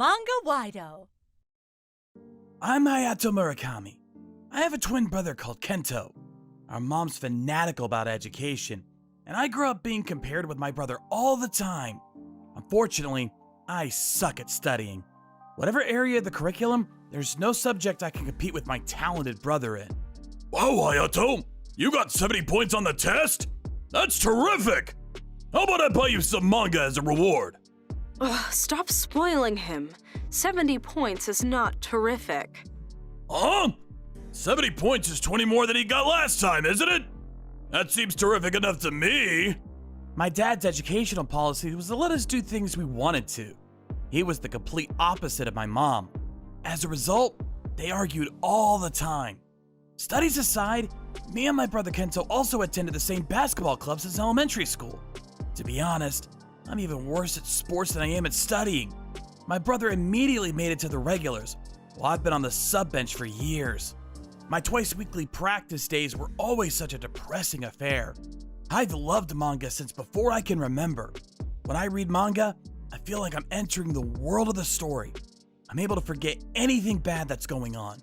Manga-Waido. I'm Hayato Murakami. I have a twin brother called Kento. Our mom's fanatical about education, and I grew up being compared with my brother all the time. Unfortunately, I suck at studying. Whatever area of the curriculum, there's no subject I can compete with my talented brother in. Wow, Hayato! You got 70 points on the test? That's terrific! How about I buy you some manga as a reward? Ugh, stop spoiling him. 70 points is not terrific. Huh? 70 points is 20 more than he got last time, isn't it? That seems terrific enough to me. My dad's educational policy was to let us do things we wanted to. He was the complete opposite of my mom. As a result, they argued all the time. Studies aside, me and my brother Kento also attended the same basketball club since elementary school. To be honest, I'm even worse at sports than I am at studying. My brother immediately made it to the regulars, while I've been on the sub bench for years. My twice-weekly practice days were always such a depressing affair. I've loved manga since before I can remember. When I read manga, I feel like I'm entering the world of the story. I'm able to forget anything bad that's going on.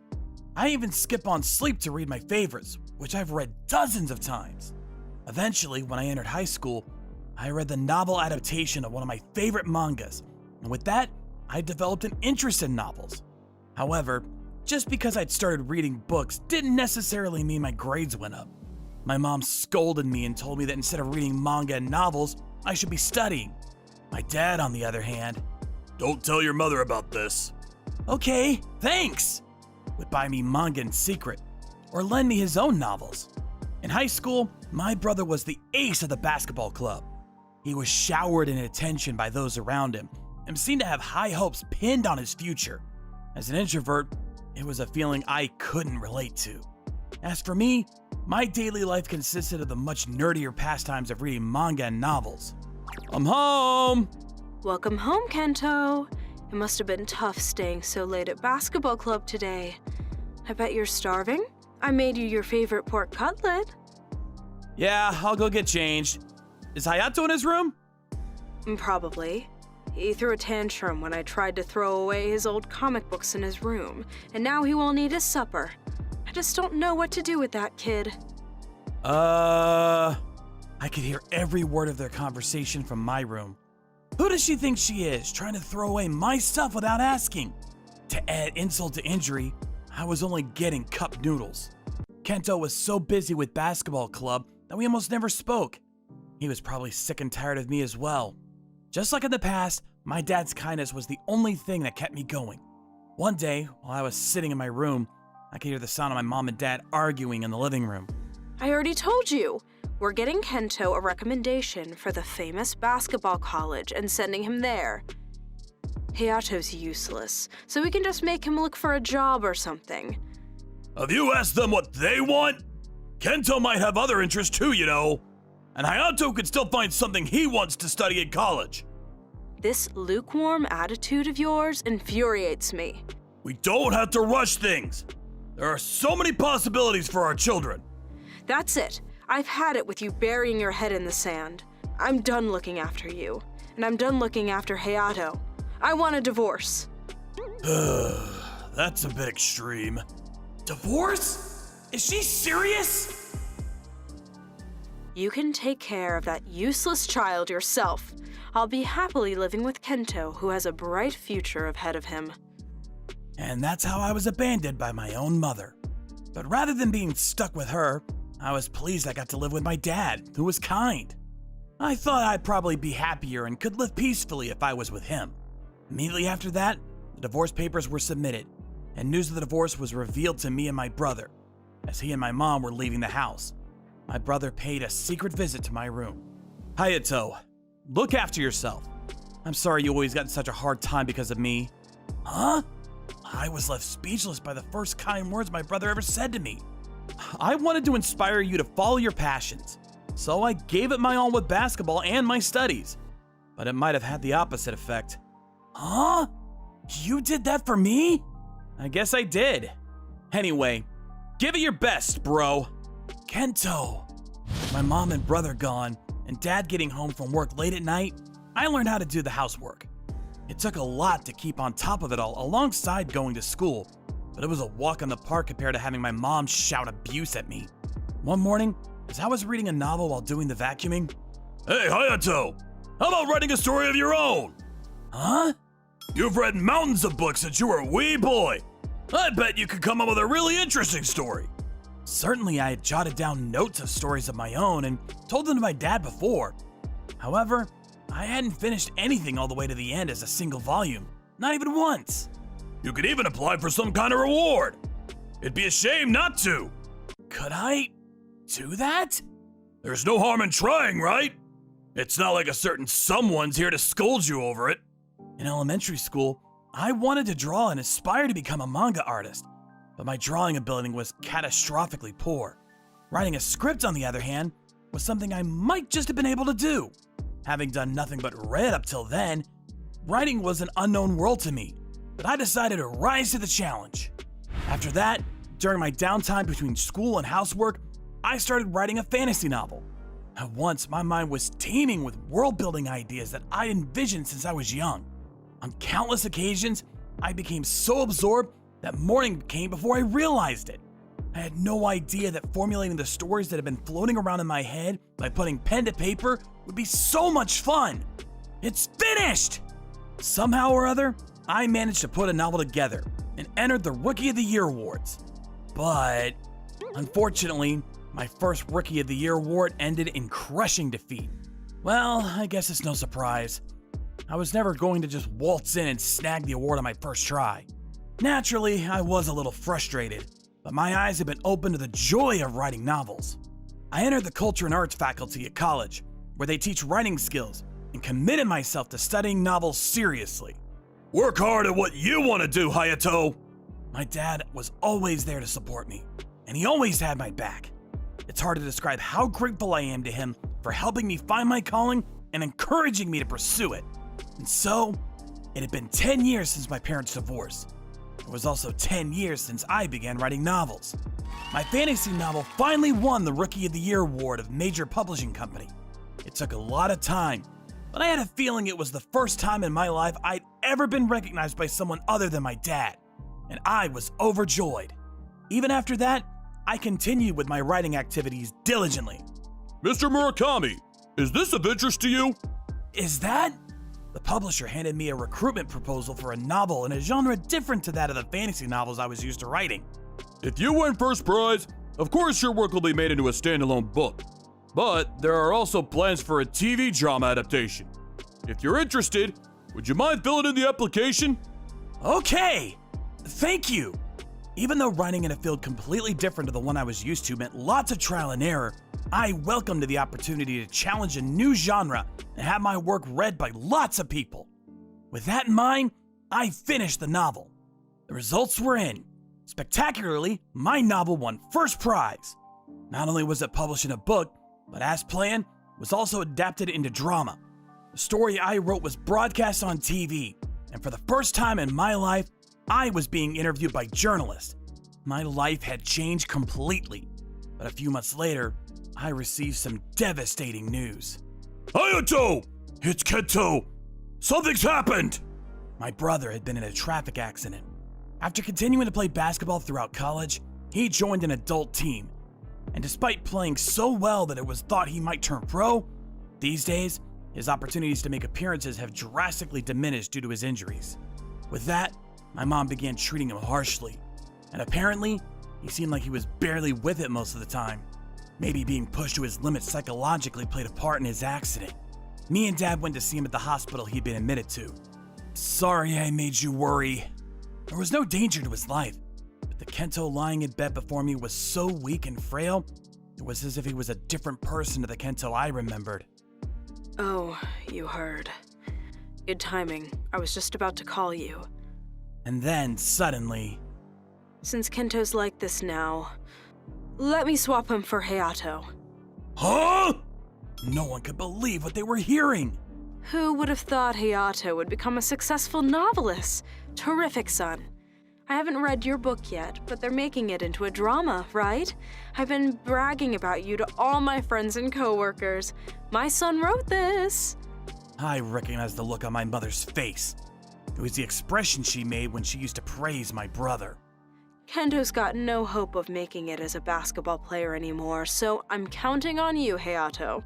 I even skip on sleep to read my favorites, which I've read dozens of times. Eventually, when I entered high school, I read the novel adaptation of one of my favorite mangas, and with that, I developed an interest in novels. However, just because I'd started reading books didn't necessarily mean my grades went up. My mom scolded me and told me that instead of reading manga and novels, I should be studying. My dad, on the other hand, Don't tell your mother about this. okay, thanks, would buy me manga in secret, or lend me his own novels. In high school, my brother was the ace of the basketball club. He was showered in attention by those around him, and seemed to have high hopes pinned on his future. As an introvert, it was a feeling I couldn't relate to. As for me, my daily life consisted of the much nerdier pastimes of reading manga and novels. I'm home! Welcome home, Kento. It must have been tough staying so late at basketball club today. I bet you're starving. I made you your favorite pork cutlet. Yeah, I'll go get changed. Is Hayato in his room? Probably. He threw a tantrum when I tried to throw away his old comic books in his room, and now he won't eat his supper. I just don't know what to do with that kid. I could hear every word of their conversation from my room. Who does she think she is, trying to throw away my stuff without asking? To add insult to injury, I was only getting cup noodles. Kento was so busy with basketball club that we almost never spoke. He was probably sick and tired of me as well. Just like in the past, my dad's kindness was the only thing that kept me going. One day, while I was sitting in my room, I could hear the sound of my mom and dad arguing in the living room. I already told you. We're getting Kento a recommendation for the famous basketball college and sending him there. Hayato's useless, so we can just make him look for a job or something. Have you asked them what they want? Kento might have other interests too, you know. And Hayato could still find something he wants to study at college. This lukewarm attitude of yours infuriates me. We don't have to rush things. There are so many possibilities for our children. That's it. I've had it with you burying your head in the sand. I'm done looking after you, and I'm done looking after Hayato. I want a divorce. That's a bit extreme. Divorce? Is she serious? You can take care of that useless child yourself. I'll be happily living with Kento, who has a bright future ahead of him. And that's how I was abandoned by my own mother. But rather than being stuck with her, I was pleased I got to live with my dad, who was kind. I thought I'd probably be happier and could live peacefully if I was with him. Immediately after that, the divorce papers were submitted, and news of the divorce was revealed to me and my brother, as he and my mom were leaving the house. My brother paid a secret visit to my room. Hayato, look after yourself. I'm sorry you always got in such a hard time because of me. Huh? I was left speechless by the first kind words my brother ever said to me. I wanted to inspire you to follow your passions, so I gave it my all with basketball and my studies. But it might have had the opposite effect. Huh? You did that for me? I guess I did. Anyway, give it your best, bro. Kento. With my mom and brother gone, and dad getting home from work late at night, I learned how to do the housework. It took a lot to keep on top of it all alongside going to school, but it was a walk in the park compared to having my mom shout abuse at me. One morning, as I was reading a novel while doing the vacuuming. Hey, Hayato! How about writing a story of your own? Huh? You've read mountains of books since you were a wee boy. I bet you could come up with a really interesting story. Certainly, I had jotted down notes of stories of my own and told them to my dad before. However, I hadn't finished anything all the way to the end as a single volume, not even once. You could even apply for some kind of reward. It'd be a shame not to. Could I do that? There's no harm in trying, right? It's not like a certain someone's here to scold you over it. In elementary school, I wanted to draw and aspire to become a manga artist, but my drawing ability was catastrophically poor. Writing a script, on the other hand, was something I might just have been able to do. Having done nothing but read up till then, writing was an unknown world to me, but I decided to rise to the challenge. After that, during my downtime between school and housework, I started writing a fantasy novel. At once, my mind was teeming with world-building ideas that I envisioned since I was young. On countless occasions, I became so absorbed that morning came before I realized it. I had no idea that formulating the stories that had been floating around in my head by putting pen to paper would be so much fun. It's finished! Somehow or other, I managed to put a novel together and entered the Rookie of the Year awards. But, unfortunately, my first Rookie of the Year award ended in crushing defeat. Well, I guess it's no surprise. I was never going to just waltz in and snag the award on my first try. Naturally, I was a little frustrated, but my eyes had been opened to the joy of writing novels. I entered the Culture and Arts faculty at college, where they teach writing skills, and committed myself to studying novels seriously. Work hard at what you want to do, Hayato! My dad was always there to support me, and he always had my back. It's hard to describe how grateful I am to him for helping me find my calling and encouraging me to pursue it. And so, it had been 10 years since my parents' divorce. It was also 10 years since I began writing novels. My fantasy novel finally won the Rookie of the Year award of major publishing company. It took a lot of time, but I had a feeling it was the first time in my life I'd ever been recognized by someone other than my dad, and I was overjoyed. Even after that, I continued with my writing activities diligently. Mr. Murakami, is this of interest to you? Is that? The publisher handed me a recruitment proposal for a novel in a genre different to that of the fantasy novels I was used to writing. If you win first prize, of course your work will be made into a standalone book. But there are also plans for a TV drama adaptation. If you're interested, would you mind filling in the application? Okay! Thank you! Even though writing in a field completely different to the one I was used to meant lots of trial and error, I welcomed the opportunity to challenge a new genre and have my work read by lots of people. With that in mind, I finished the novel. The results were in. Spectacularly, my novel won first prize. Not only was it published in a book, but as planned, was also adapted into drama. The story I wrote was broadcast on TV, and for the first time in my life, I was being interviewed by journalists. My life had changed completely, but a few months later, I received some devastating news. Hayato! It's Kento! Something's happened! My brother had been in a traffic accident. After continuing to play basketball throughout college, he joined an adult team. And despite playing so well that it was thought he might turn pro, these days, his opportunities to make appearances have drastically diminished due to his injuries. With that, my mom began treating him harshly, and apparently, he seemed like he was barely with it most of the time. Maybe being pushed to his limits psychologically played a part in his accident. Me and Dad went to see him at the hospital he'd been admitted to. Sorry I made you worry. There was no danger to his life, but the Kento lying in bed before me was so weak and frail, it was as if he was a different person to the Kento I remembered. Oh, you heard. Good timing. I was just about to call you. And then, suddenly... Since Kento's like this now, let me swap him for Hayato. Huh? No one could believe what they were hearing. Who would have thought Hayato would become a successful novelist? Terrific, son. I haven't read your book yet, but they're making it into a drama, right? I've been bragging about you to all my friends and coworkers. My son wrote this. I recognized the look on my mother's face. It was the expression she made when she used to praise my brother. Kento's got no hope of making it as a basketball player anymore, so I'm counting on you, Hayato.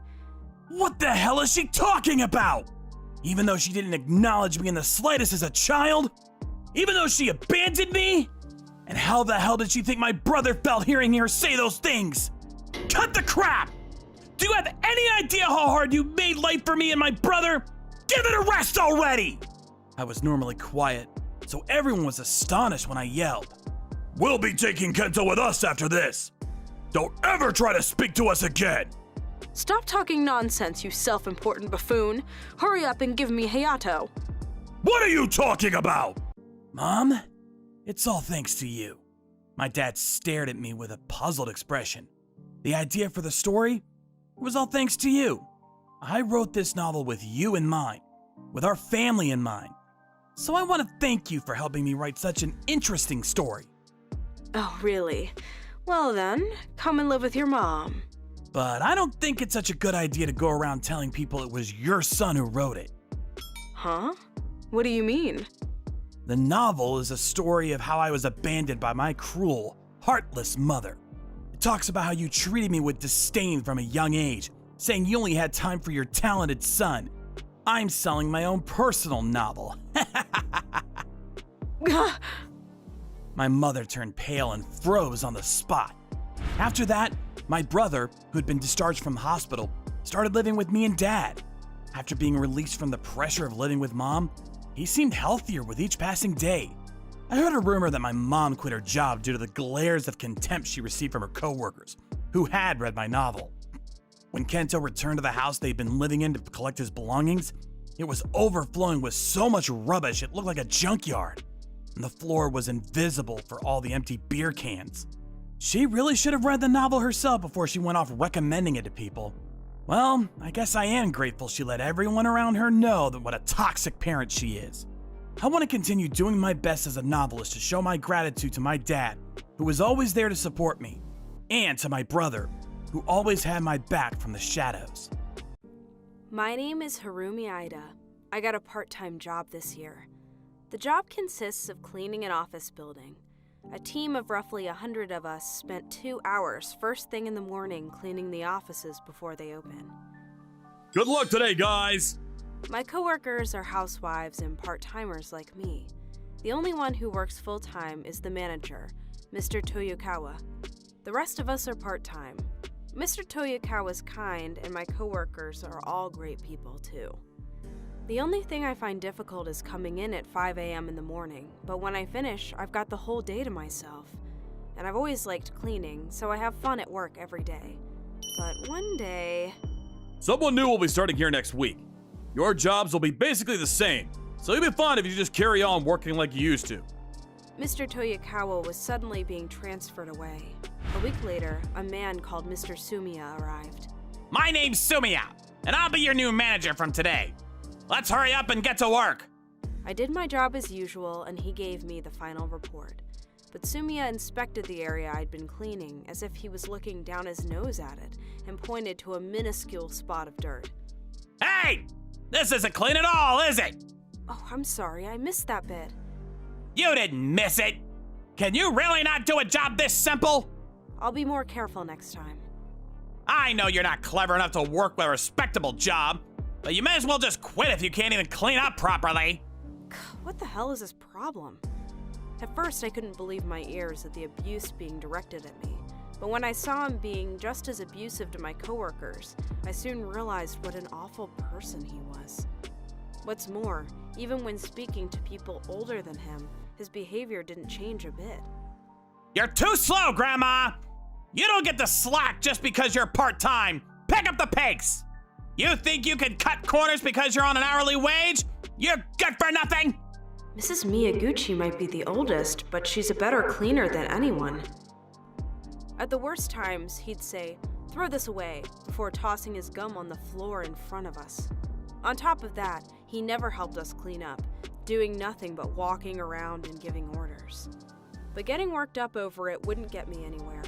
What the hell is she talking about? Even though she didn't acknowledge me in the slightest as a child? Even though she abandoned me? And how the hell did she think my brother felt hearing her say those things? Cut the crap! Do you have any idea how hard you made life for me and my brother? Give it a rest already! I was normally quiet, so everyone was astonished when I yelled. We'll be taking Kento with us after this. Don't ever try to speak to us again. Stop talking nonsense, you self-important buffoon. Hurry up and give me Hayato. What are you talking about? Mom, it's all thanks to you. My dad stared at me with a puzzled expression. The idea for the story was all thanks to you. I wrote this novel with you in mind, with our family in mind. So I want to thank you for helping me write such an interesting story. Oh, really? Well then, come and live with your mom. But I don't think it's such a good idea to go around telling people it was your son who wrote it. Huh? What do you mean? The novel is a story of how I was abandoned by my cruel, heartless mother. It talks about how you treated me with disdain from a young age, saying you only had time for your talented son. I'm selling my own personal novel. My mother turned pale and froze on the spot. After that, my brother, who'd been discharged from the hospital, started living with me and Dad. After being released from the pressure of living with Mom, he seemed healthier with each passing day. I heard a rumor that my mom quit her job due to the glares of contempt she received from her coworkers, who had read my novel. When Kento returned to the house they'd been living in to collect his belongings, it was overflowing with so much rubbish it looked like a junkyard, and the floor was invisible for all the empty beer cans. She really should have read the novel herself before she went off recommending it to people. Well, I guess I am grateful she let everyone around her know that what a toxic parent she is. I want to continue doing my best as a novelist to show my gratitude to my dad, who was always there to support me, and to my brother, who always had my back from the shadows. My name is Harumi Ida. I got a part-time job this year. The job consists of cleaning an office building. A team of roughly 100 of us spent 2 hours first thing in the morning cleaning the offices before they open. Good luck today, guys. My coworkers are housewives and part-timers like me. The only one who works full-time is the manager, Mr. Toyokawa. The rest of us are part-time. Mr. Toyokawa's kind, and my coworkers are all great people too. The only thing I find difficult is coming in at 5 a.m. in the morning, but when I finish, I've got the whole day to myself. And I've always liked cleaning, so I have fun at work every day. But one day... Someone new will be starting here next week. Your jobs will be basically the same, so it'll be fine if you just carry on working like you used to. Mr. Toyokawa was suddenly being transferred away. A week later, a man called Mr. Sumiya arrived. My name's Sumiya, and I'll be your new manager from today. Let's hurry up and get to work. I did my job as usual, and he gave me the final report. But Sumiya inspected the area I'd been cleaning as if he was looking down his nose at it and pointed to a minuscule spot of dirt. Hey! This isn't clean at all, is it? Oh, I'm sorry, I missed that bit. You didn't miss it. Can you really not do a job this simple? I'll be more careful next time. I know you're not clever enough to work a respectable job, but you may as well just quit if you can't even clean up properly. What the hell is this problem? At first, I couldn't believe my ears at the abuse being directed at me. But when I saw him being just as abusive to my coworkers, I soon realized what an awful person he was. What's more, even when speaking to people older than him, his behavior didn't change a bit. You're too slow, Grandma! You don't get the slack just because you're part-time. Pick up the pace! You think you can cut corners because you're on an hourly wage? You're good for nothing! Mrs. Miyaguchi might be the oldest, but she's a better cleaner than anyone. At the worst times, he'd say, "Throw this away," before tossing his gum on the floor in front of us. On top of that, he never helped us clean up, doing nothing but walking around and giving orders. But getting worked up over it wouldn't get me anywhere.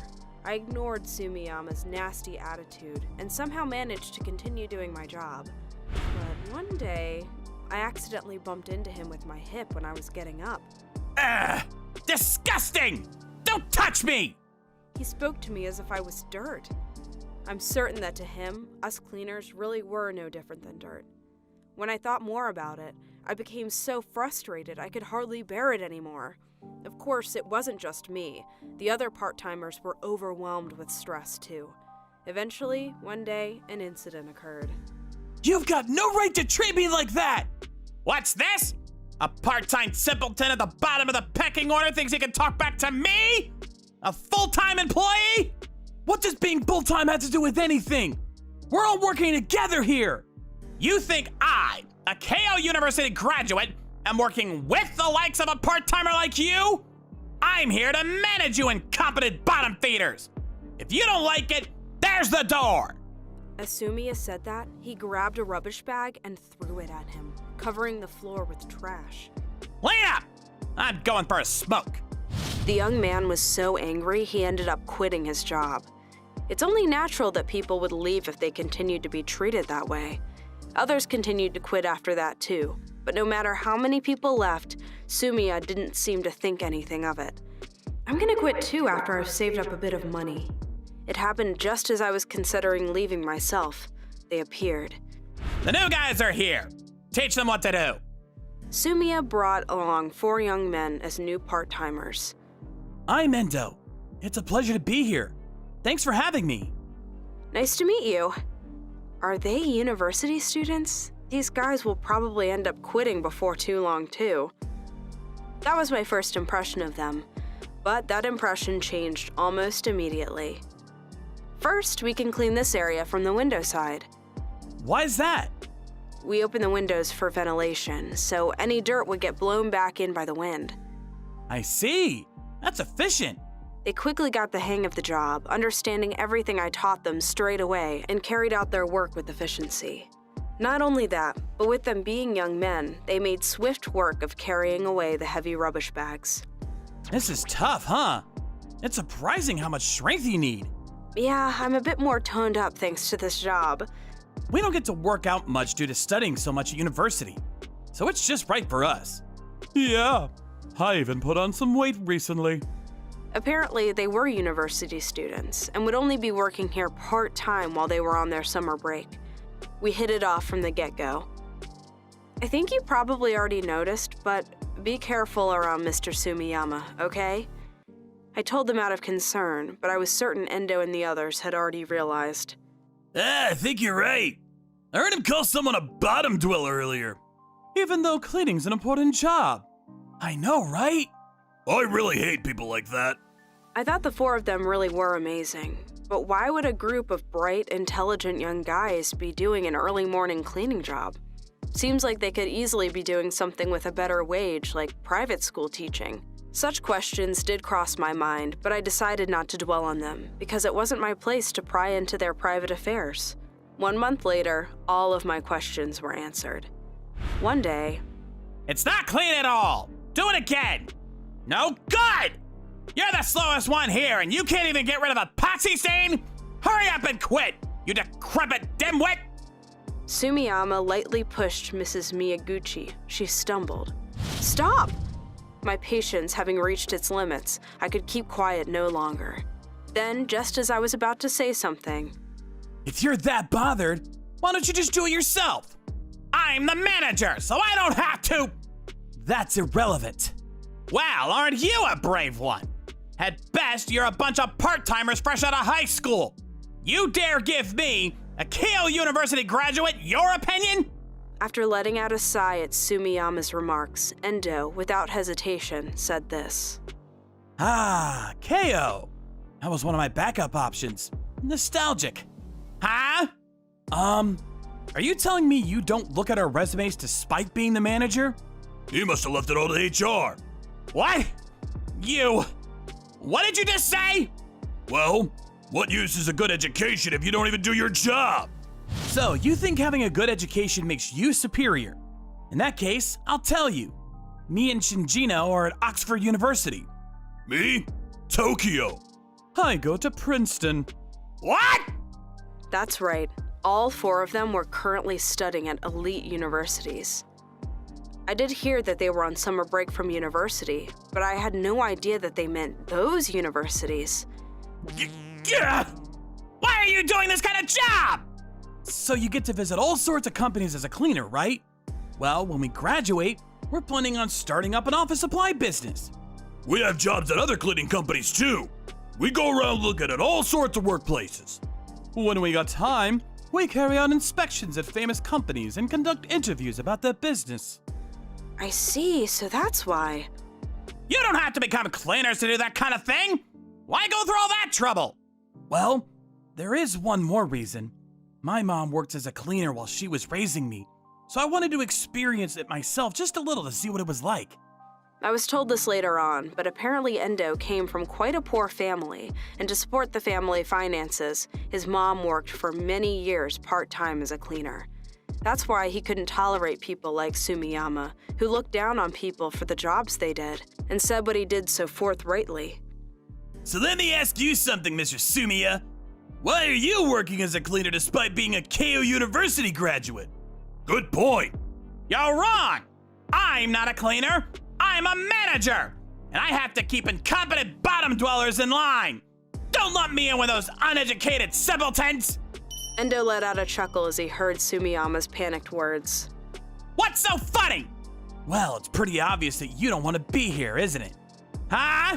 I ignored Sumiyama's nasty attitude and somehow managed to continue doing my job. But one day, I accidentally bumped into him with my hip when I was getting up. Ugh! Disgusting! Don't touch me! He spoke to me as if I was dirt. I'm certain that to him, us cleaners really were no different than dirt. When I thought more about it, I became so frustrated I could hardly bear it anymore. Of course, it wasn't just me. The other part-timers were overwhelmed with stress too. Eventually, one day, an incident occurred. You've got no right to treat me like that! What's this? A part-time simpleton at the bottom of the pecking order thinks he can talk back to me? A full-time employee? What does being full-time have to do with anything? We're all working together here! You think I, a KO University graduate, am working with the likes of a part-timer like you? I'm here to manage you incompetent bottom feeders! If you don't like it, there's the door! As Sumiya said that, he grabbed a rubbish bag and threw it at him, covering the floor with trash. Clean up! I'm going for a smoke. The young man was so angry he ended up quitting his job. It's only natural that people would leave if they continued to be treated that way. Others continued to quit after that too, but no matter how many people left, Sumiya didn't seem to think anything of it. I'm gonna quit too after I've saved up a bit of money. It happened just as I was considering leaving myself. They appeared. The new guys are here. Teach them what to do. Sumiya brought along 4 young men as new part-timers. I'm Endo. It's a pleasure to be here. Thanks for having me. Nice to meet you. Are they university students? These guys will probably end up quitting before too long, too. That was my first impression of them, but that impression changed almost immediately. First, we can clean this area from the window side. Why is that? We open the windows for ventilation, so any dirt would get blown back in by the wind. I see. That's efficient. They quickly got the hang of the job, understanding everything I taught them straight away, and carried out their work with efficiency. Not only that, but with them being young men, they made swift work of carrying away the heavy rubbish bags. This is tough, huh? It's surprising how much strength you need. Yeah, I'm a bit more toned up thanks to this job. We don't get to work out much due to studying so much at university, so it's just right for us. Yeah, I even put on some weight recently. Apparently, they were university students and would only be working here part-time while they were on their summer break. We hit it off from the get-go. I think you probably already noticed, but be careful around Mr. Sumiyama, okay? I told them out of concern, but I was certain Endo and the others had already realized. I think you're right. I heard him call someone a bottom dweller earlier. Even though cleaning's an important job. I know, right? I really hate people like that. I thought the 4 of them really were amazing, but why would a group of bright, intelligent young guys be doing an early morning cleaning job? Seems like they could easily be doing something with a better wage, like private school teaching. Such questions did cross my mind, but I decided not to dwell on them, because it wasn't my place to pry into their private affairs. 1 month later, all of my questions were answered. One day, It's not clean at all. Do it again. No good. You're the slowest one here, and you can't even get rid of a potsy stain? Hurry up and quit, you decrepit dimwit! Sumiyama lightly pushed Mrs. Miyaguchi. She stumbled. Stop! My patience having reached its limits, I could keep quiet no longer. Then, just as I was about to say something, If you're that bothered, why don't you just do it yourself? I'm the manager, so I don't have to. That's irrelevant. Well, aren't you a brave one? At best, you're a bunch of part-timers fresh out of high school. You dare give me, a KO University graduate, your opinion? after letting out a sigh at Sumiyama's remarks, Endo, without hesitation, said this. Ah, KO. That was one of my backup options. Nostalgic. Huh? Are you telling me you don't look at our resumes despite being the manager? He must have left it all to HR. What? What did you just say? Well, what use is a good education if you don't even do your job? So, you think having a good education makes you superior? In that case, I'll tell you. Me and Shinjino are at Oxford University. Me? Tokyo. I go to Princeton. What? That's right. All four of them were currently studying at elite universities. I did hear that they were on summer break from university, but I had no idea that they meant those universities. Why are you doing this kind of job? So you get to visit all sorts of companies as a cleaner, right? Well, when we graduate, we're planning on starting up an office supply business. We have jobs at other cleaning companies too. We go around looking at all sorts of workplaces. When we got time, we carry out inspections at famous companies and conduct interviews about their business. I see, so that's why. You don't have to become cleaners to do that kind of thing. Why go through all that trouble? Well, there is one more reason. My mom worked as a cleaner while she was raising me, so I wanted to experience it myself just a little to see what it was like. I was told this later on, but apparently Endo came from quite a poor family, and to support the family finances, his mom worked for many years part-time as a cleaner. That's why he couldn't tolerate people like Sumiyama, who looked down on people for the jobs they did, and said what he did so forthrightly. So let me ask you something, Mr. Sumiya. Why are you working as a cleaner despite being a KO University graduate? Good point. You're wrong! I'm not a cleaner! I'm a manager! And I have to keep incompetent bottom dwellers in line! Don't lump me in with those uneducated simpletons! Endo let out a chuckle as he heard Sumiyama's panicked words. What's so funny? Well, it's pretty obvious that you don't want to be here, isn't it? Huh?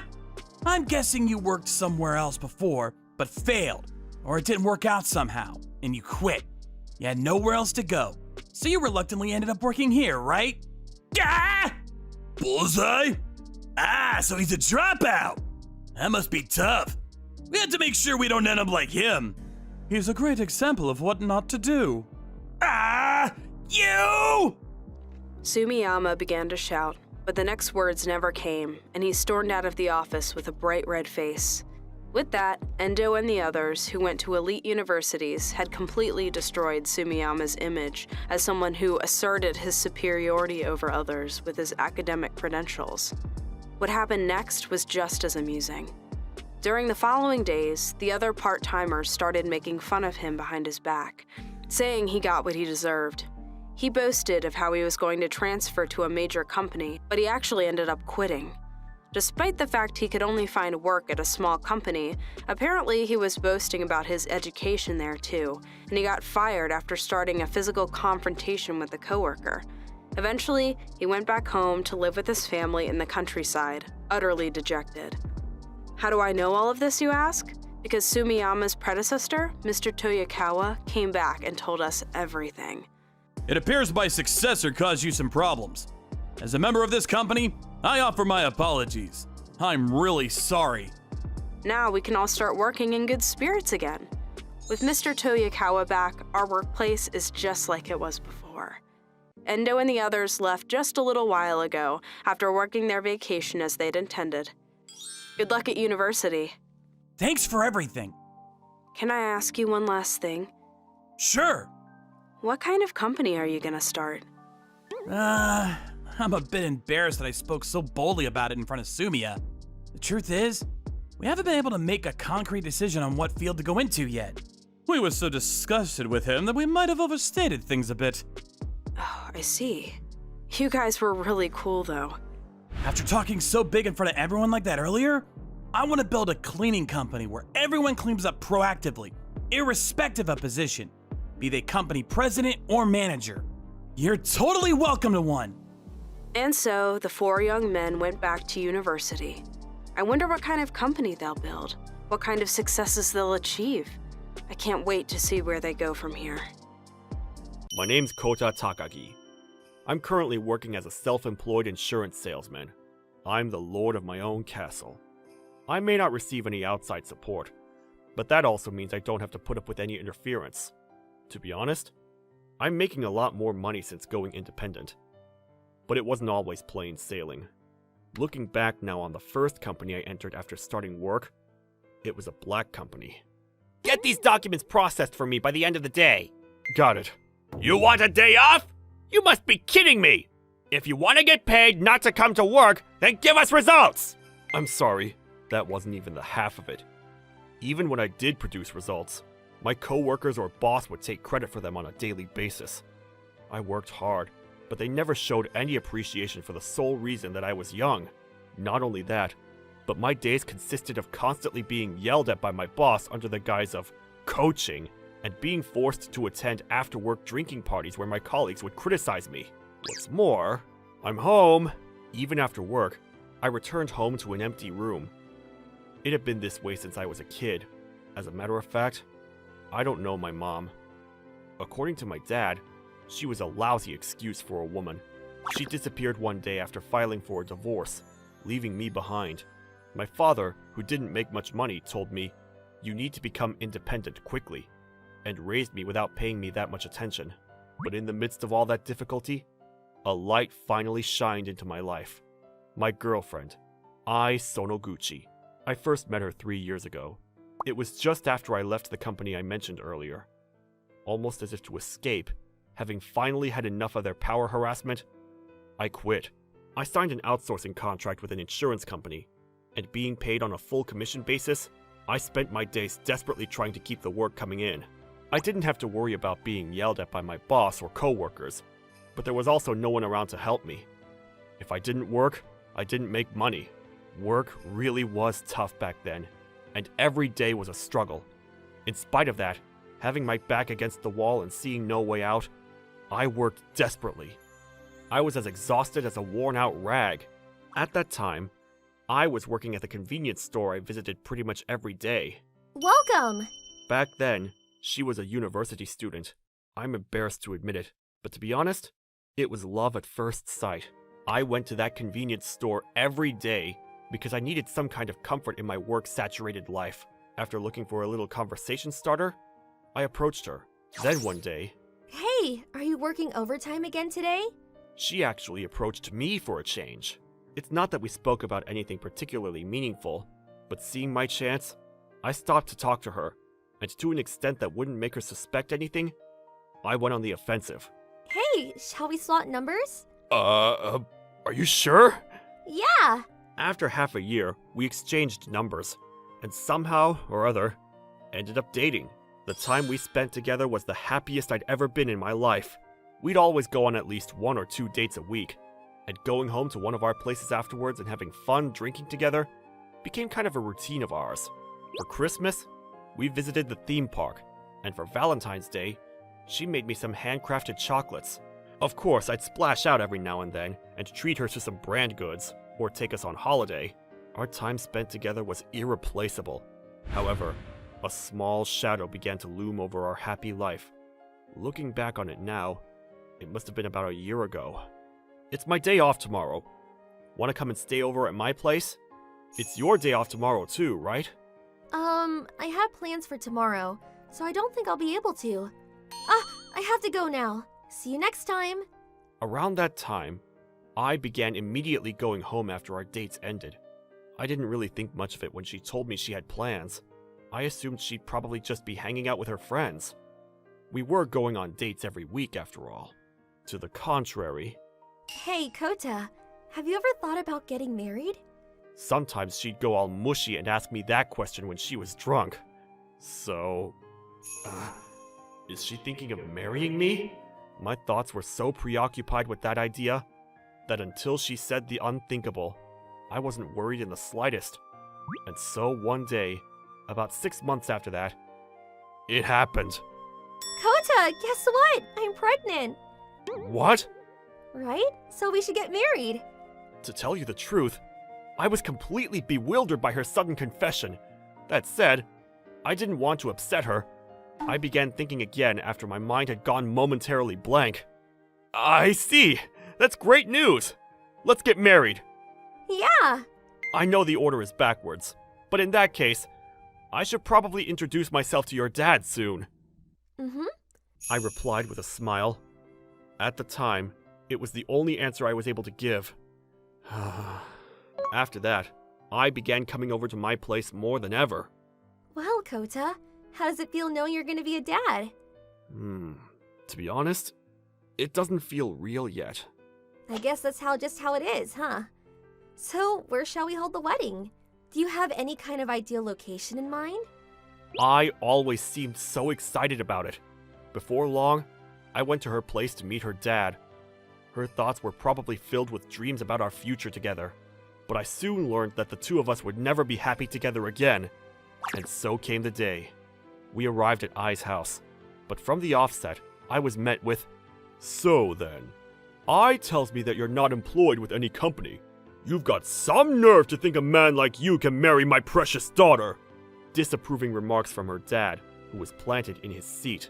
I'm guessing you worked somewhere else before, but failed, or it didn't work out somehow, and you quit. You had nowhere else to go, so you reluctantly ended up working here, right? Ah! Bullseye? So he's a dropout. That must be tough. We have to make sure we don't end up like him. He's a great example of what not to do. You! Sumiyama began to shout, but the next words never came, and he stormed out of the office with a bright red face. With that, Endo and the others who went to elite universities had completely destroyed Sumiyama's image as someone who asserted his superiority over others with his academic credentials. What happened next was just as amusing. During the following days, the other part-timers started making fun of him behind his back, saying he got what he deserved. He boasted of how he was going to transfer to a major company, but he actually ended up quitting. Despite the fact he could only find work at a small company, apparently he was boasting about his education there too, and he got fired after starting a physical confrontation with a coworker. Eventually, he went back home to live with his family in the countryside, utterly dejected. How do I know all of this, you ask? Because Sumiyama's predecessor, Mr. Toyokawa, came back and told us everything. It appears my successor caused you some problems. As a member of this company, I offer my apologies. I'm really sorry. Now we can all start working in good spirits again. With Mr. Toyokawa back, our workplace is just like it was before. Endo and the others left just a little while ago after working their vacation as they'd intended. Good luck at university. Thanks for everything. Can I ask you one last thing? Sure. What kind of company are you gonna start? I'm a bit embarrassed that I spoke so boldly about it in front of Sumiya. The truth is, we haven't been able to make a concrete decision on what field to go into yet. We were so disgusted with him that we might have overstated things a bit. Oh, I see. You guys were really cool, though. After talking so big in front of everyone like that earlier, I want to build a cleaning company where everyone cleans up proactively, irrespective of position, be they company president or manager. You're totally welcome to one. And so, the four young men went back to university. I wonder what kind of company they'll build, what kind of successes they'll achieve. I can't wait to see where they go from here. My name's Kota Takagi. I'm currently working as a self-employed insurance salesman. I'm the lord of my own castle. I may not receive any outside support, but that also means I don't have to put up with any interference. To be honest, I'm making a lot more money since going independent. But it wasn't always plain sailing. Looking back now on the first company I entered after starting work, it was a black company. Get these documents processed for me by the end of the day. Got it. You want a day off? You must be kidding me! If you want to get paid not to come to work, then give us results! I'm sorry, that wasn't even the half of it. Even when I did produce results, my coworkers or boss would take credit for them on a daily basis. I worked hard, but they never showed any appreciation for the sole reason that I was young. Not only that, but my days consisted of constantly being yelled at by my boss under the guise of coaching and being forced to attend after-work drinking parties where my colleagues would criticize me. What's more, I'm home. Even after work, I returned home to an empty room. It had been this way since I was a kid. As a matter of fact, I don't know my mom. According to my dad, she was a lousy excuse for a woman. She disappeared one day after filing for a divorce, leaving me behind. My father, who didn't make much money, told me, "You need to become independent quickly," and raised me without paying me that much attention. But in the midst of all that difficulty, a light finally shined into my life. My girlfriend, Ai Sonoguchi. I first met her 3 years ago. It was just after I left the company I mentioned earlier. Almost as if to escape, having finally had enough of their power harassment, I quit. I signed an outsourcing contract with an insurance company, and being paid on a full commission basis, I spent my days desperately trying to keep the work coming in. I didn't have to worry about being yelled at by my boss or coworkers, but there was also no one around to help me. If I didn't work, I didn't make money. Work really was tough back then, and every day was a struggle. In spite of that, having my back against the wall and seeing no way out, I worked desperately. I was as exhausted as a worn-out rag. At that time, I was working at the convenience store I visited pretty much every day. Welcome! Back then, she was a university student. I'm embarrassed to admit it, but to be honest, it was love at first sight. I went to that convenience store every day because I needed some kind of comfort in my work-saturated life. After looking for a little conversation starter, I approached her. Then one day, Hey, are you working overtime again today? she actually approached me for a change. It's not that we spoke about anything particularly meaningful, but seeing my chance, I stopped to talk to her, and to an extent that wouldn't make her suspect anything, I went on the offensive. Hey, shall we swap numbers? Are you sure? Yeah! After half a year, we exchanged numbers, and somehow or other, ended up dating. The time we spent together was the happiest I'd ever been in my life. We'd always go on at least 1 or 2 dates a week, and going home to one of our places afterwards and having fun drinking together became kind of a routine of ours. For Christmas, we visited the theme park, and for Valentine's Day, she made me some handcrafted chocolates. Of course, I'd splash out every now and then and treat her to some brand goods, or take us on holiday. Our time spent together was irreplaceable. However, a small shadow began to loom over our happy life. Looking back on it now, it must have been about a year ago. It's my day off tomorrow. Want to come and stay over at my place? It's your day off tomorrow too, right? I have plans for tomorrow, so I don't think I'll be able to. I have to go now. See you next time. Around that time, I began immediately going home after our dates ended. I didn't really think much of it when she told me she had plans. I assumed she'd probably just be hanging out with her friends. We were going on dates every week after all. To the contrary, Hey, Kota, have you ever thought about getting married? sometimes she'd go all mushy and ask me that question when she was drunk. So, is she thinking of marrying me? My thoughts were so preoccupied with that idea that until she said the unthinkable, I wasn't worried in the slightest. And so one day, about 6 months after that, it happened. Kota, guess what? I'm pregnant. What? Right? So we should get married. To tell you the truth, I was completely bewildered by her sudden confession. That said, I didn't want to upset her. I began thinking again after my mind had gone momentarily blank. I see! That's great news! Let's get married! Yeah. I know the order is backwards, but in that case, I should probably introduce myself to your dad soon. Mm-hmm. I replied with a smile. At the time, it was the only answer I was able to give. After that, I began coming over to my place more than ever. Well, Kota, how does it feel knowing you're gonna be a dad? To be honest, it doesn't feel real yet. I guess that's just how it is, huh? So, where shall we hold the wedding? Do you have any kind of ideal location in mind? I always seemed so excited about it. Before long, I went to her place to meet her dad. Her thoughts were probably filled with dreams about our future together. But I soon learned that the two of us would never be happy together again. And so came the day. We arrived at Ai's house, but from the offset, I was met with, "So then, Ai tells me that you're not employed with any company. You've got some nerve to think a man like you can marry my precious daughter." Disapproving remarks from her dad, who was planted in his seat.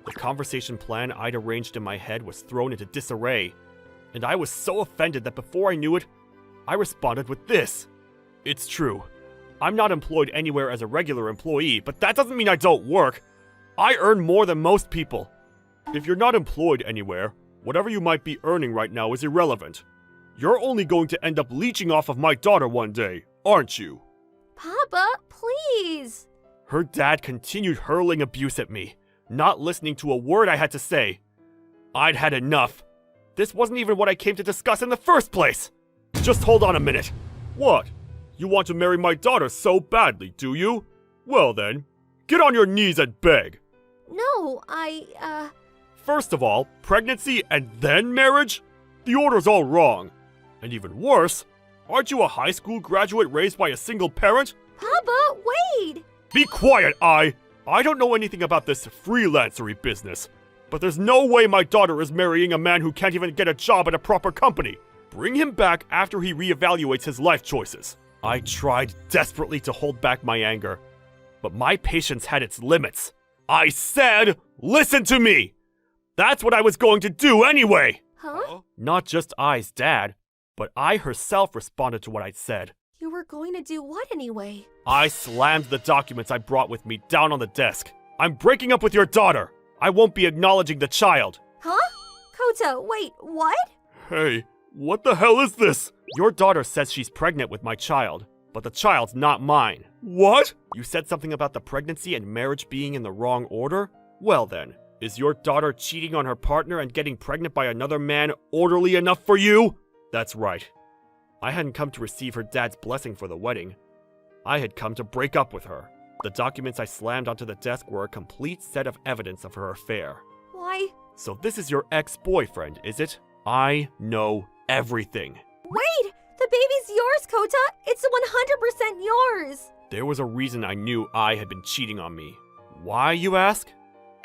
The conversation plan I'd arranged in my head was thrown into disarray, and I was so offended that before I knew it, I responded with this. "It's true. I'm not employed anywhere as a regular employee, but that doesn't mean I don't work. I earn more than most people. If you're not employed anywhere, whatever you might be earning right now is irrelevant. You're only going to end up leeching off of my daughter one day, aren't you?" Papa, please. Her dad continued hurling abuse at me, not listening to a word I had to say. I'd had enough. This wasn't even what I came to discuss in the first place. "Just hold on a minute. What? You want to marry my daughter so badly, do you? Well then, get on your knees and beg." No, First of all, pregnancy and then marriage? The order's all wrong. And even worse, aren't you a high school graduate raised by a single parent? Papa, wait! Be quiet, I don't know anything about this freelancery business, but there's no way my daughter is marrying a man who can't even get a job at a proper company. Bring him back after he reevaluates his life choices. I tried desperately to hold back my anger, but my patience had its limits. I said, listen to me! That's what I was going to do anyway! Huh? Not just Ai's dad, but I herself responded to what I'd said. You were going to do what anyway? I slammed the documents I brought with me down on the desk. "I'm breaking up with your daughter! I won't be acknowledging the child!" Huh? Kota, wait, what? Hey, what the hell is this? Your daughter says she's pregnant with my child, but the child's not mine. What? You said something about the pregnancy and marriage being in the wrong order? Well then, is your daughter cheating on her partner and getting pregnant by another man orderly enough for you? That's right. I hadn't come to receive her dad's blessing for the wedding. I had come to break up with her. The documents I slammed onto the desk were a complete set of evidence of her affair. Why? So this is your ex-boyfriend, is it? I know everything. Wait! The baby's yours, Kota! It's 100% yours! There was a reason I knew I had been cheating on me. Why, you ask?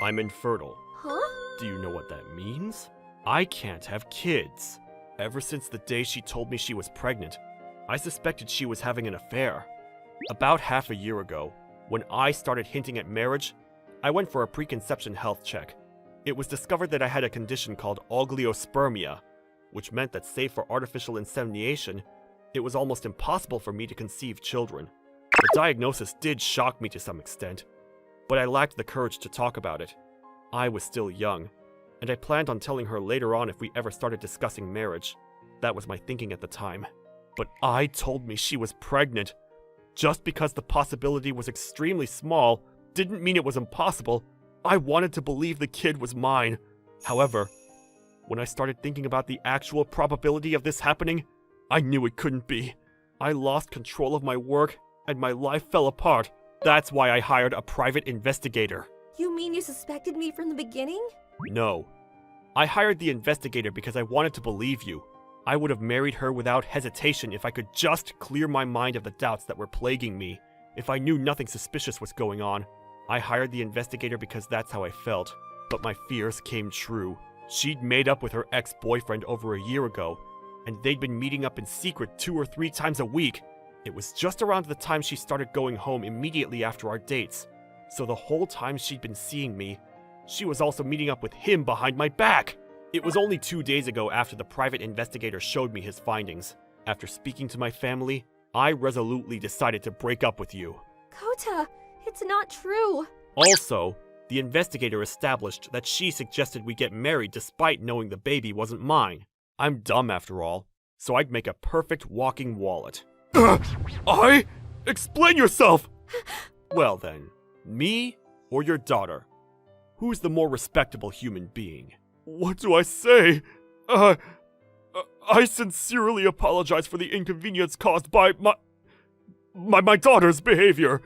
I'm infertile. Huh? Do you know what that means? I can't have kids. Ever since the day she told me she was pregnant, I suspected she was having an affair. About half a year ago, when I started hinting at marriage, I went for a preconception health check. It was discovered that I had a condition called oligospermia, which meant that save for artificial insemination, it was almost impossible for me to conceive children. The diagnosis did shock me to some extent, but I lacked the courage to talk about it. I was still young, and I planned on telling her later on if we ever started discussing marriage. That was my thinking at the time. But Ai told me she was pregnant. Just because the possibility was extremely small didn't mean it was impossible. I wanted to believe the kid was mine. However, when I started thinking about the actual probability of this happening, I knew it couldn't be. I lost control of my work, and my life fell apart. That's why I hired a private investigator. You mean you suspected me from the beginning? No. I hired the investigator because I wanted to believe you. I would have married her without hesitation if I could just clear my mind of the doubts that were plaguing me, if I knew nothing suspicious was going on. I hired the investigator because that's how I felt, but my fears came true. She'd made up with her ex-boyfriend over a year ago, and they'd been meeting up in secret 2 or 3 times a week. It was just around the time she started going home immediately after our dates. So the whole time she'd been seeing me, she was also meeting up with him behind my back. It was only 2 days ago after the private investigator showed me his findings. After speaking to my family, I resolutely decided to break up with you. Kota, it's not true. Also, the investigator established that she suggested we get married despite knowing the baby wasn't mine. I'm dumb after all, so I'd make a perfect walking wallet. Explain yourself! Well then, me or your daughter? Who's the more respectable human being? What do I say? I sincerely apologize for the inconvenience caused by my daughter's behavior.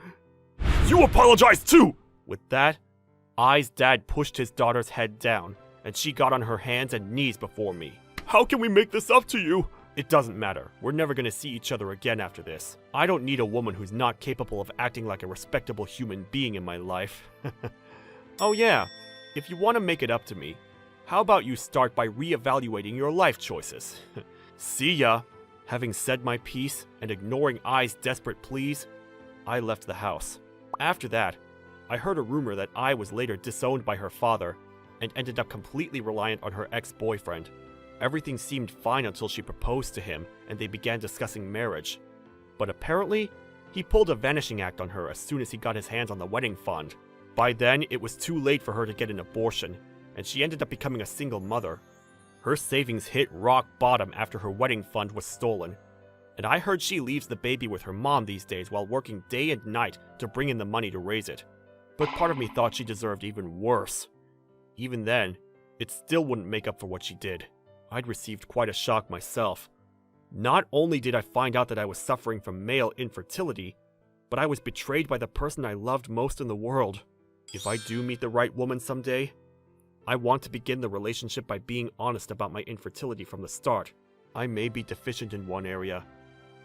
You apologize too! With that, Ai's dad pushed his daughter's head down, and she got on her hands and knees before me. How can we make this up to you? It doesn't matter. We're never gonna see each other again after this. I don't need a woman who's not capable of acting like a respectable human being in my life. Oh yeah, if you want to make it up to me, how about you start by reevaluating your life choices? See ya! Having said my piece and ignoring Ai's desperate pleas, I left the house. After that, I heard a rumor that Ai was later disowned by her father and ended up completely reliant on her ex-boyfriend. Everything seemed fine until she proposed to him and they began discussing marriage. But apparently, he pulled a vanishing act on her as soon as he got his hands on the wedding fund. By then, it was too late for her to get an abortion, and she ended up becoming a single mother. Her savings hit rock bottom after her wedding fund was stolen. And I heard she leaves the baby with her mom these days while working day and night to bring in the money to raise it. But part of me thought she deserved even worse. Even then, it still wouldn't make up for what she did. I'd received quite a shock myself. Not only did I find out that I was suffering from male infertility, but I was betrayed by the person I loved most in the world. If I do meet the right woman someday, I want to begin the relationship by being honest about my infertility from the start. I may be deficient in one area,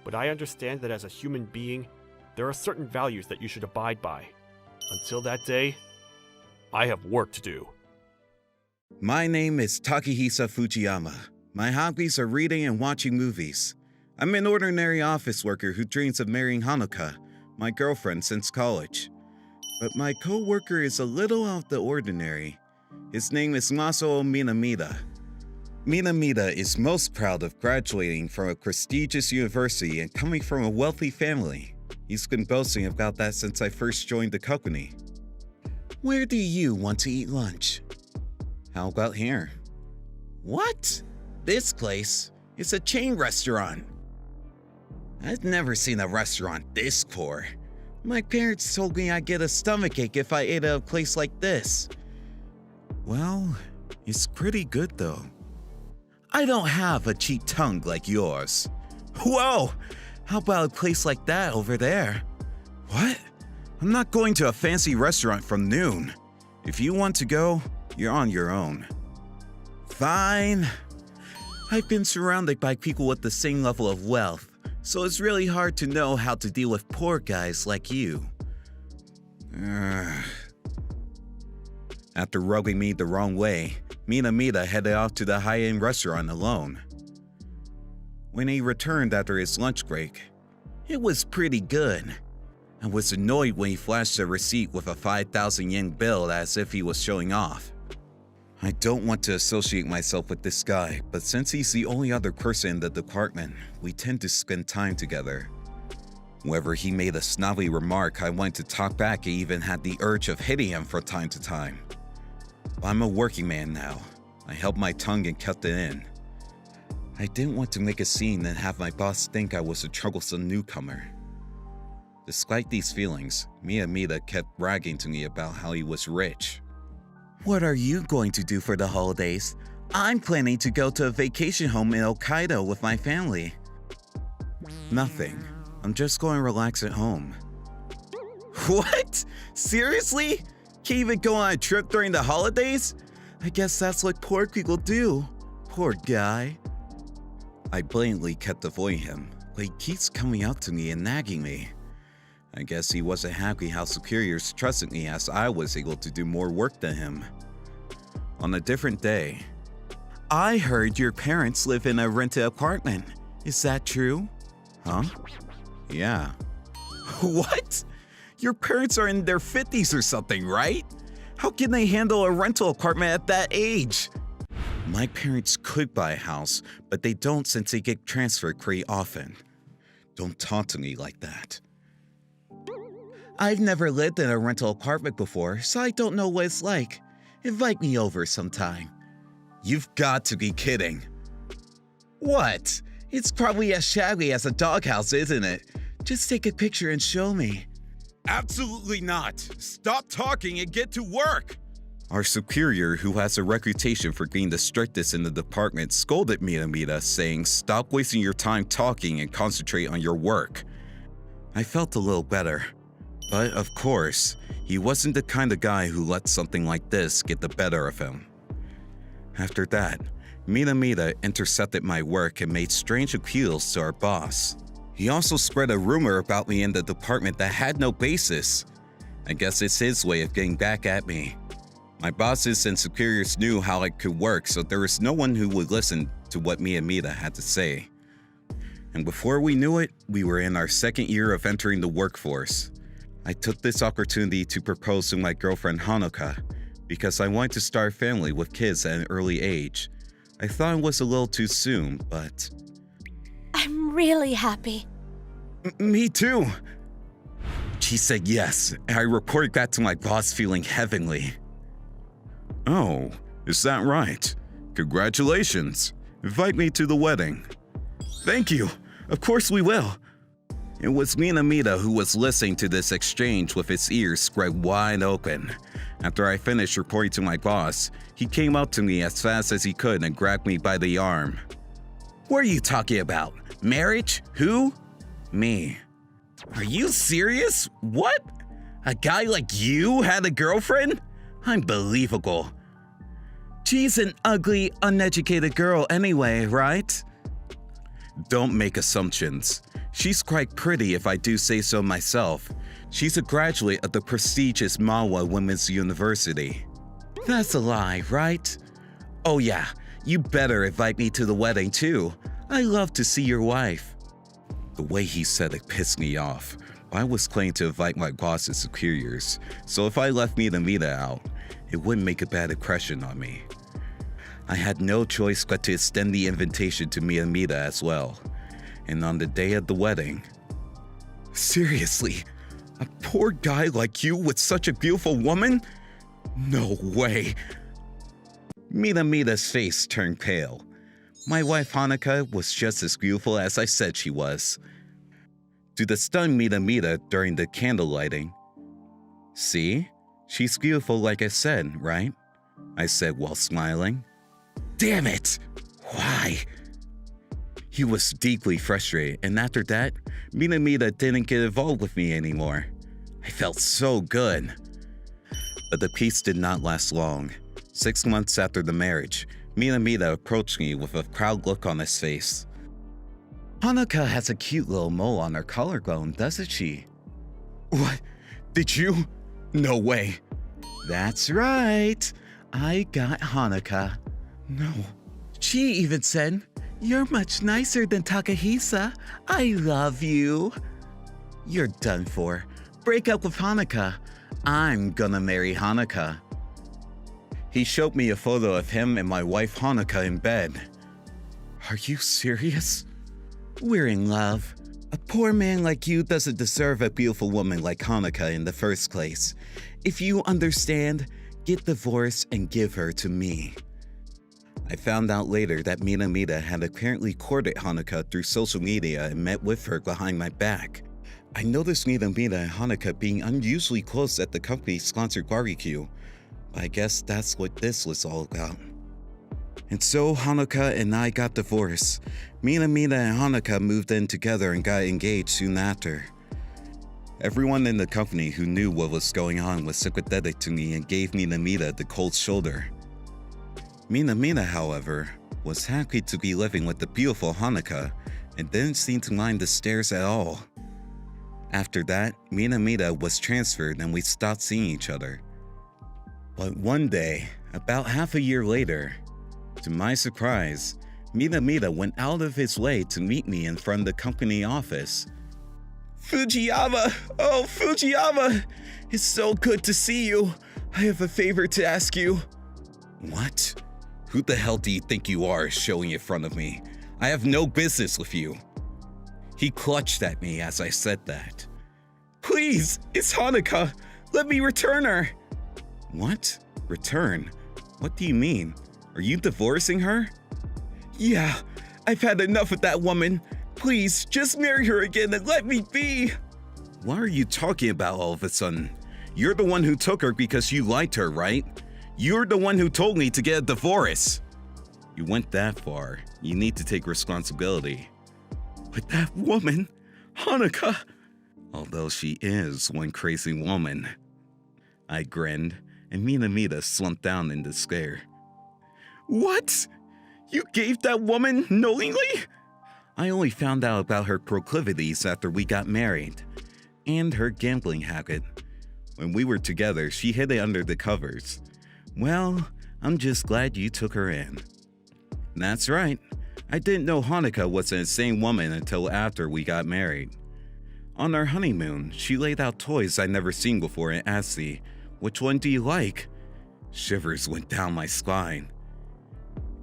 but I understand that as a human being, there are certain values that you should abide by. Until that day, I have work to do. My name is Takehisa Fujiyama. My hobbies are reading and watching movies. I'm an ordinary office worker who dreams of marrying Hanuka, my girlfriend since college. But my coworker is a little out of the ordinary. His name is Masao Minamida. Minamida is most proud of graduating from a prestigious university and coming from a wealthy family. He's been boasting about that since I first joined the company. Where do you want to eat lunch? How about here? What? This place is a chain restaurant. I've never seen a restaurant this poor. My parents told me I'd get a stomachache if I ate at a place like this. Well, it's pretty good though. I don't have a cheap tongue like yours. Whoa! How about a place like that over there? What? I'm not going to a fancy restaurant from noon. If you want to go, you're on your own. Fine. I've been surrounded by people with the same level of wealth, so it's really hard to know how to deal with poor guys like you. After rubbing me the wrong way, Minamida headed off to the high-end restaurant alone. When he returned after his lunch break, it was pretty good. I was annoyed when he flashed a receipt with a 5,000 yen bill as if he was showing off. I don't want to associate myself with this guy, but since he's the only other person in the department, we tend to spend time together. Whenever he made a snobby remark, I wanted to talk back and even had the urge of hitting him from time to time. I'm a working man now. I held my tongue and kept it in. I didn't want to make a scene and have my boss think I was a troublesome newcomer. Despite these feelings, Minamida kept bragging to me about how he was rich. What are you going to do for the holidays? I'm planning to go to a vacation home in Hokkaido with my family. Nothing. I'm just going to relax at home. What? Seriously? Can't even go on a trip during the holidays? I guess that's what poor people do. Poor guy. I blatantly kept avoiding him, but he keeps coming up to me and nagging me. I guess he wasn't happy how superiors trusted me as I was able to do more work than him. On a different day, I heard your parents live in a rented apartment. Is that true? Huh? Yeah. What? Your parents are in their 50s or something, right? How can they handle a rental apartment at that age? My parents could buy a house, but they don't since they get transferred pretty often. Don't talk to me like that. I've never lived in a rental apartment before, so I don't know what it's like. Invite me over sometime. You've got to be kidding. What? It's probably as shabby as a doghouse, isn't it? Just take a picture and show me. Absolutely not. Stop talking and get to work. Our superior, who has a reputation for being the strictest in the department, scolded Minamida, saying, "Stop wasting your time talking and concentrate on your work." I felt a little better. But of course, he wasn't the kind of guy who let something like this get the better of him. After that, Minamita intercepted my work and made strange appeals to our boss. He also spread a rumor about me in the department that had no basis. I guess it's his way of getting back at me. My bosses and superiors knew how I could work, so there was no one who would listen to what Minamita had to say. And before we knew it, we were in our second year of entering the workforce. I took this opportunity to propose to my girlfriend Hanukkah because I wanted to start a family with kids at an early age. I thought it was a little too soon, but... I'm really happy. Me too. She said yes, and I reported that to my boss feeling heavenly. Oh, is that right? Congratulations. Invite me to the wedding. Thank you. Of course we will. It was Minamita who was listening to this exchange with his ears spread wide open. After I finished reporting to my boss, he came up to me as fast as he could and grabbed me by the arm. What are you talking about? Marriage? Who? Me. Are you serious? What? A guy like you had a girlfriend? Unbelievable. She's an ugly, uneducated girl anyway, right? Don't make assumptions. She's quite pretty if I do say so myself. She's a graduate of the prestigious Mawa Women's University. That's a lie, right? Oh yeah, you better invite me to the wedding too. I love to see your wife. The way he said it pissed me off. I was planning to invite my boss's superiors, so if I left Minamita out, it wouldn't make a bad impression on me. I had no choice but to extend the invitation to Minamita as well. And on the day of the wedding... Seriously, a poor guy like you with such a beautiful woman? No way. Minamita's face turned pale. My wife Hanukkah was just as beautiful as I said she was. To the stunned Minamita during the candle lighting, "See? She's beautiful like I said, right?" I said while smiling. Damn it! Why? He was deeply frustrated, and after that, Minamita didn't get involved with me anymore. I felt so good. But the peace did not last long. 6 months after the marriage, Minamita approached me with a proud look on his face. Hanukkah has a cute little mole on her collarbone, doesn't she? What? Did you? No way. That's right. I got Hanukkah. No. She even said, "You're much nicer than Takahisa. I love you." You're done for. Break up with Hanukkah. I'm gonna marry Hanukkah. He showed me a photo of him and my wife Hanukkah in bed. Are you serious? We're in love. A poor man like you doesn't deserve a beautiful woman like Hanukkah in the first place. If you understand, get divorced and give her to me. I found out later that Minamita had apparently courted Hanukkah through social media and met with her behind my back. I noticed Minamita and Hanukkah being unusually close at the company's sponsored barbecue. I guess that's what this was all about. And so Hanukkah and I got divorced. Minamita and Hanukkah moved in together and got engaged soon after. Everyone in the company who knew what was going on was sympathetic to me and gave Minamita the cold shoulder. Minamita, however, was happy to be living with the beautiful Hanukkah and didn't seem to mind the stares at all. After that, Minamita was transferred and we stopped seeing each other. But one day, about half a year later, to my surprise, Minamita went out of his way to meet me in front of the company office. Fujiyama! Oh, Fujiyama! It's so good to see you. I have a favor to ask you. What? Who the hell do you think you are showing in front of me? I have no business with you. He clutched at me as I said that. Please, it's Hanukkah. Let me return her. What? Return? What do you mean? Are you divorcing her? Yeah, I've had enough of that woman. Please, just marry her again and let me be. What are you talking about all of a sudden? You're the one who took her because you liked her, right? You're the one who told me to get a divorce. You went that far. You need to take responsibility. But that woman, Hanukkah, although she is one crazy woman. I grinned, and Minamita slumped down in despair. What? You gave that woman knowingly? I only found out about her proclivities after we got married, and her gambling habit. When we were together, she hid it under the covers. Well, I'm just glad you took her in. That's right. I didn't know Hanukkah was an insane woman until after we got married. On our honeymoon, she laid out toys I'd never seen before and asked me, "Which one do you like?" Shivers went down my spine.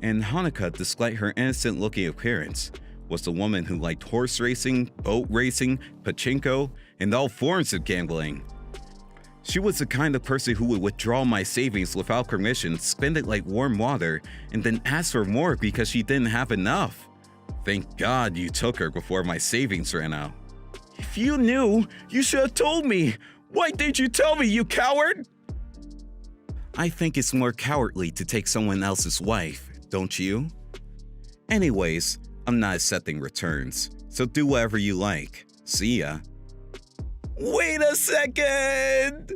And Hanukkah, despite her innocent-looking appearance, was the woman who liked horse racing, boat racing, pachinko, and all forms of gambling. She was the kind of person who would withdraw my savings without permission, spend it like warm water, and then ask for more because she didn't have enough. Thank God you took her before my savings ran out. If you knew, you should have told me. Why didn't you tell me, you coward? I think it's more cowardly to take someone else's wife, don't you? Anyways, I'm not accepting returns, so do whatever you like. See ya. Wait a second!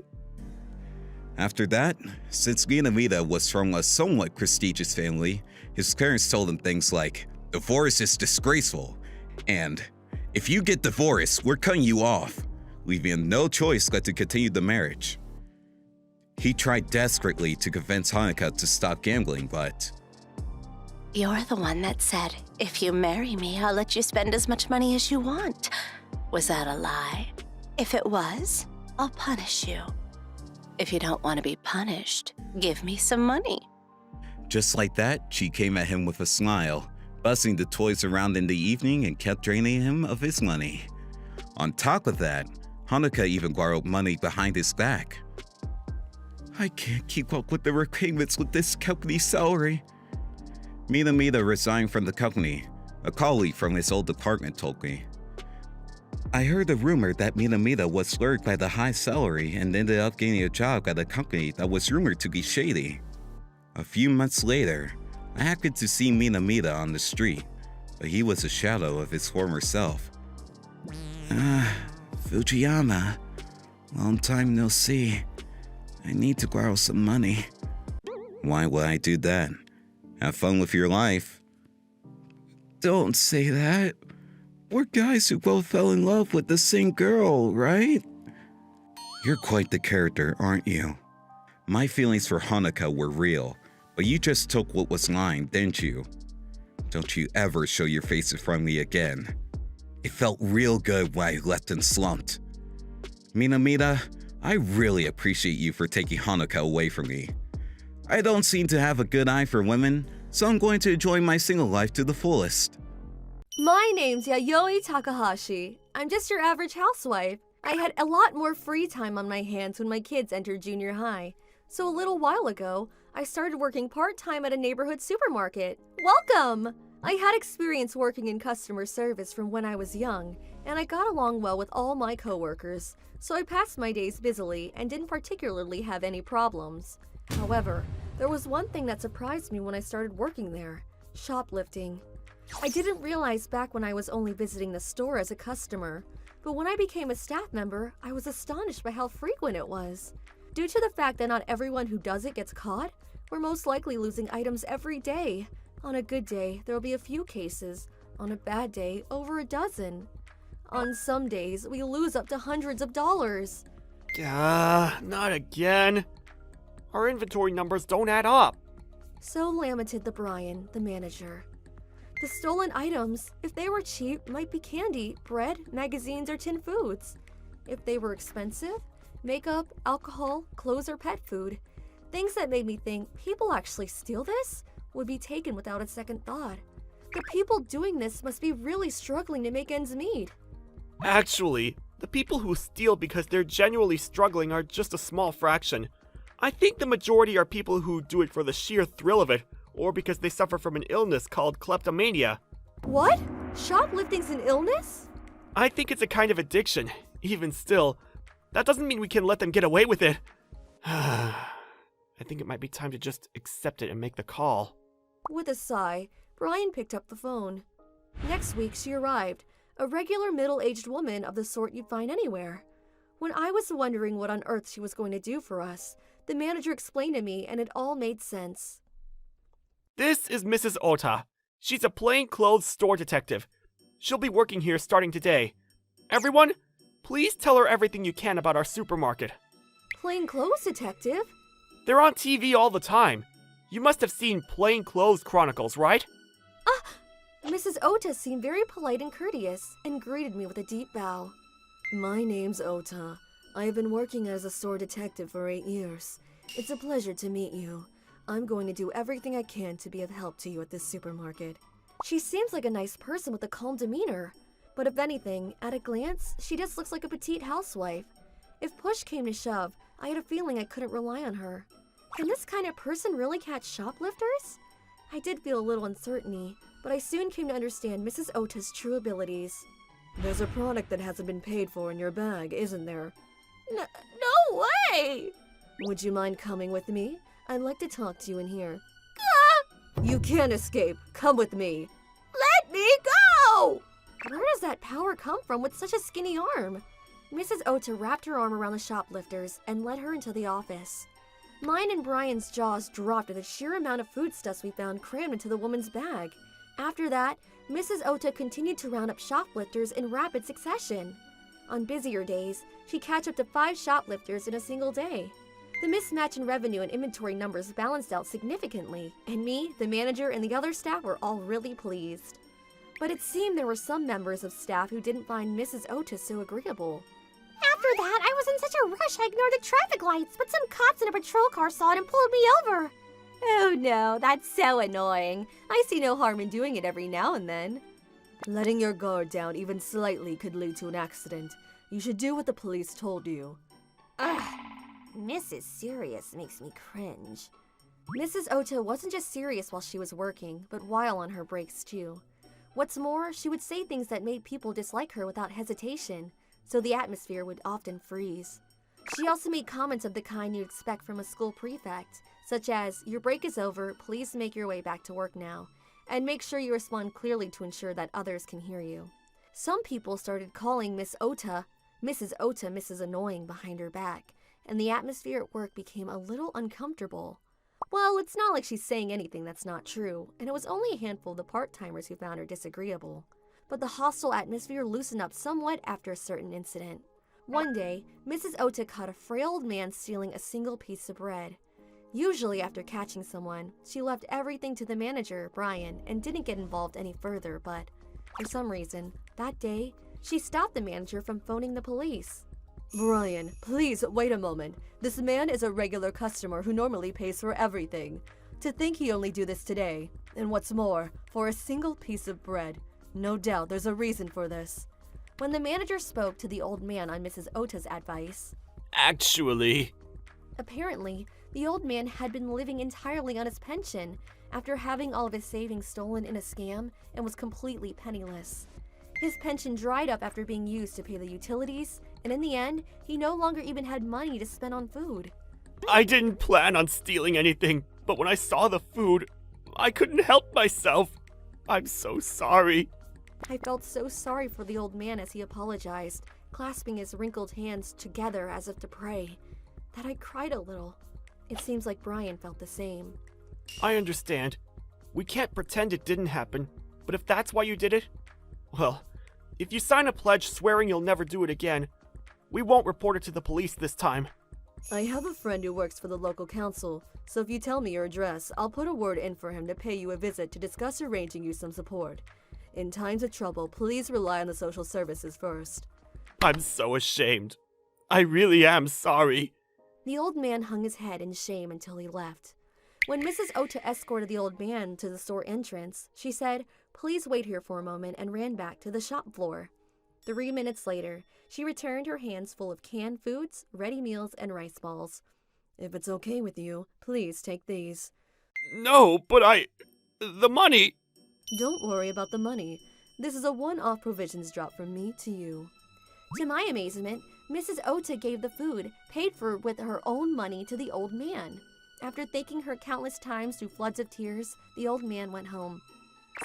After that, since Miyamita was from a somewhat prestigious family, his parents told him things like, "Divorce is disgraceful," and "If you get divorced, we're cutting you off," leaving him no choice but to continue the marriage. He tried desperately to convince Hanukkah to stop gambling, but You're the one that said, if you marry me, I'll let you spend as much money as you want. Was that a lie? If it was, I'll punish you. If you don't want to be punished, give me some money. just like that, she came at him with a smile, bussing the toys around in the evening and kept draining him of his money. On top of that, Hanukkah even borrowed money behind his back. I can't keep up with the repayments with this company's salary. Miyamita resigned from the company, a colleague from his old department told me. I heard a rumor that Miyamita was lured by the high salary and ended up getting a job at a company that was rumored to be shady. A few months later, I happened to see Miyamita on the street, but he was a shadow of his former self. Fujiyama, long time no see. I need to borrow some money. Why would I do that? Have fun with your life. Don't say that. We're guys who both fell in love with the same girl, right? You're quite the character, aren't you? My feelings for Hanukkah were real, but you just took what was mine, didn't you? Don't you ever show your face in front of me again. It felt real good when I left and slumped. Miyamita, I really appreciate you for taking Hanukkah away from me. I don't seem to have a good eye for women, so I'm going to enjoy my single life to the fullest. My name's Yayoi Takahashi. I'm just your average housewife. I had a lot more free time on my hands when my kids entered junior high. So a little while ago, I started working part-time at a neighborhood supermarket. Welcome! I had experience working in customer service from when I was young, and I got along well with all my coworkers, so I passed my days busily and didn't particularly have any problems. However, there was one thing that surprised me when I started working there: shoplifting. I didn't realize back when I was only visiting the store as a customer, but when I became a staff member, I was astonished by how frequent it was. Due to the fact that not everyone who does it gets caught, we're most likely losing items every day. On a good day, there'll be a few cases. On a bad day, over a dozen. On some days, we lose up to hundreds of dollars. Not again. Our inventory numbers don't add up. So lamented the Brian, the manager. The stolen items, if they were cheap, might be candy, bread, magazines, or tin foods. If they were expensive, makeup, alcohol, clothes, or pet food. Things that made me think, people actually steal this? Would be taken without a second thought. The people doing this must be really struggling to make ends meet. Actually, the people who steal because they're genuinely struggling are just a small fraction. I think the majority are people who do it for the sheer thrill of it, or because they suffer from an illness called kleptomania. What? Shoplifting's an illness? I think it's a kind of addiction. Even still, that doesn't mean we can let them get away with it. I think it might be time to just accept it and make the call. With a sigh, Brian picked up the phone. Next week, she arrived, a regular middle-aged woman of the sort you'd find anywhere. When I was wondering what on earth she was going to do for us, the manager explained to me and it all made sense. This is Mrs. Ota. She's a plainclothes store detective. She'll be working here starting today. Everyone, please tell her everything you can about our supermarket. Plain clothes detective? They're on TV all the time. You must have seen Plainclothes Chronicles, right? Mrs. Ota seemed very polite and courteous and greeted me with a deep bow. My name's Ota. I have been working as a store detective for 8 years. It's a pleasure to meet you. I'm going to do everything I can to be of help to you at this supermarket. She seems like a nice person with a calm demeanor. But if anything, at a glance, she just looks like a petite housewife. If push came to shove, I had a feeling I couldn't rely on her. Can this kind of person really catch shoplifters? I did feel a little uncertainty, but I soon came to understand Mrs. Ota's true abilities. There's a product that hasn't been paid for in your bag, isn't there? No way! Would you mind coming with me? I'd like to talk to you in here. You can't escape. Come with me. Let me go! Where does that power come from with such a skinny arm? Mrs. Ota wrapped her arm around the shoplifters and led her into the office. Mine and Brian's jaws dropped at the sheer amount of foodstuffs we found crammed into the woman's bag. After that, Mrs. Ota continued to round up shoplifters in rapid succession. On busier days, she'd catch up to 5 shoplifters in a single day. The mismatch in revenue and inventory numbers balanced out significantly, and me, the manager, and the other staff were all really pleased. But it seemed there were some members of staff who didn't find Mrs. Ota so agreeable. After that, I was in such a rush I ignored the traffic lights, but some cops in a patrol car saw it and pulled me over. Oh no, that's so annoying. I see no harm in doing it every now and then. Letting your guard down even slightly could lead to an accident. You should do what the police told you. Ugh, Mrs. Serious makes me cringe. Mrs. Ota wasn't just serious while she was working, but while on her breaks too. What's more, she would say things that made people dislike her without hesitation, so the atmosphere would often freeze. She also made comments of the kind you'd expect from a school prefect, such as, "Your break is over, please make your way back to work now, and make sure you respond clearly to ensure that others can hear you." Some people started calling Mrs. Ota, Mrs. Annoying behind her back, and the atmosphere at work became a little uncomfortable. Well, it's not like she's saying anything that's not true, and it was only a handful of the part-timers who found her disagreeable. But the hostile atmosphere loosened up somewhat after a certain incident. One day, Mrs. Ota caught a frail old man stealing a single piece of bread. Usually after catching someone, she left everything to the manager, Brian, and didn't get involved any further, but for some reason, that day, she stopped the manager from phoning the police. Brian, please wait a moment. This man is a regular customer who normally pays for everything. To think he only do this today, and what's more, for a single piece of bread. No doubt there's a reason for this. When the manager spoke to the old man on Mrs. Ota's advice, Actually, apparently, the old man had been living entirely on his pension after having all of his savings stolen in a scam and was completely penniless. His pension dried up after being used to pay the utilities, and in the end, he no longer even had money to spend on food. I didn't plan on stealing anything, but when I saw the food, I couldn't help myself. I'm so sorry. I felt so sorry for the old man as he apologized, clasping his wrinkled hands together as if to pray, that I cried a little. It seems like Brian felt the same. I understand. We can't pretend it didn't happen, but if that's why you did it, well, if you sign a pledge swearing you'll never do it again, we won't report it to the police this time. I have a friend who works for the local council, so if you tell me your address, I'll put a word in for him to pay you a visit to discuss arranging you some support. In times of trouble, please rely on the social services first. I'm so ashamed. I really am sorry. The old man hung his head in shame until he left. When Mrs. Ota escorted the old man to the store entrance, she said, "Please wait here for a moment," and ran back to the shop floor. 3 minutes later, she returned, her hands full of canned foods, ready meals, and rice balls. If it's okay with you, please take these. No, but the money. Don't worry about the money. This is a one-off provisions drop from me to you. To my amazement, Mrs. Ota gave the food, paid for with her own money, to the old man. After thanking her countless times through floods of tears, the old man went home.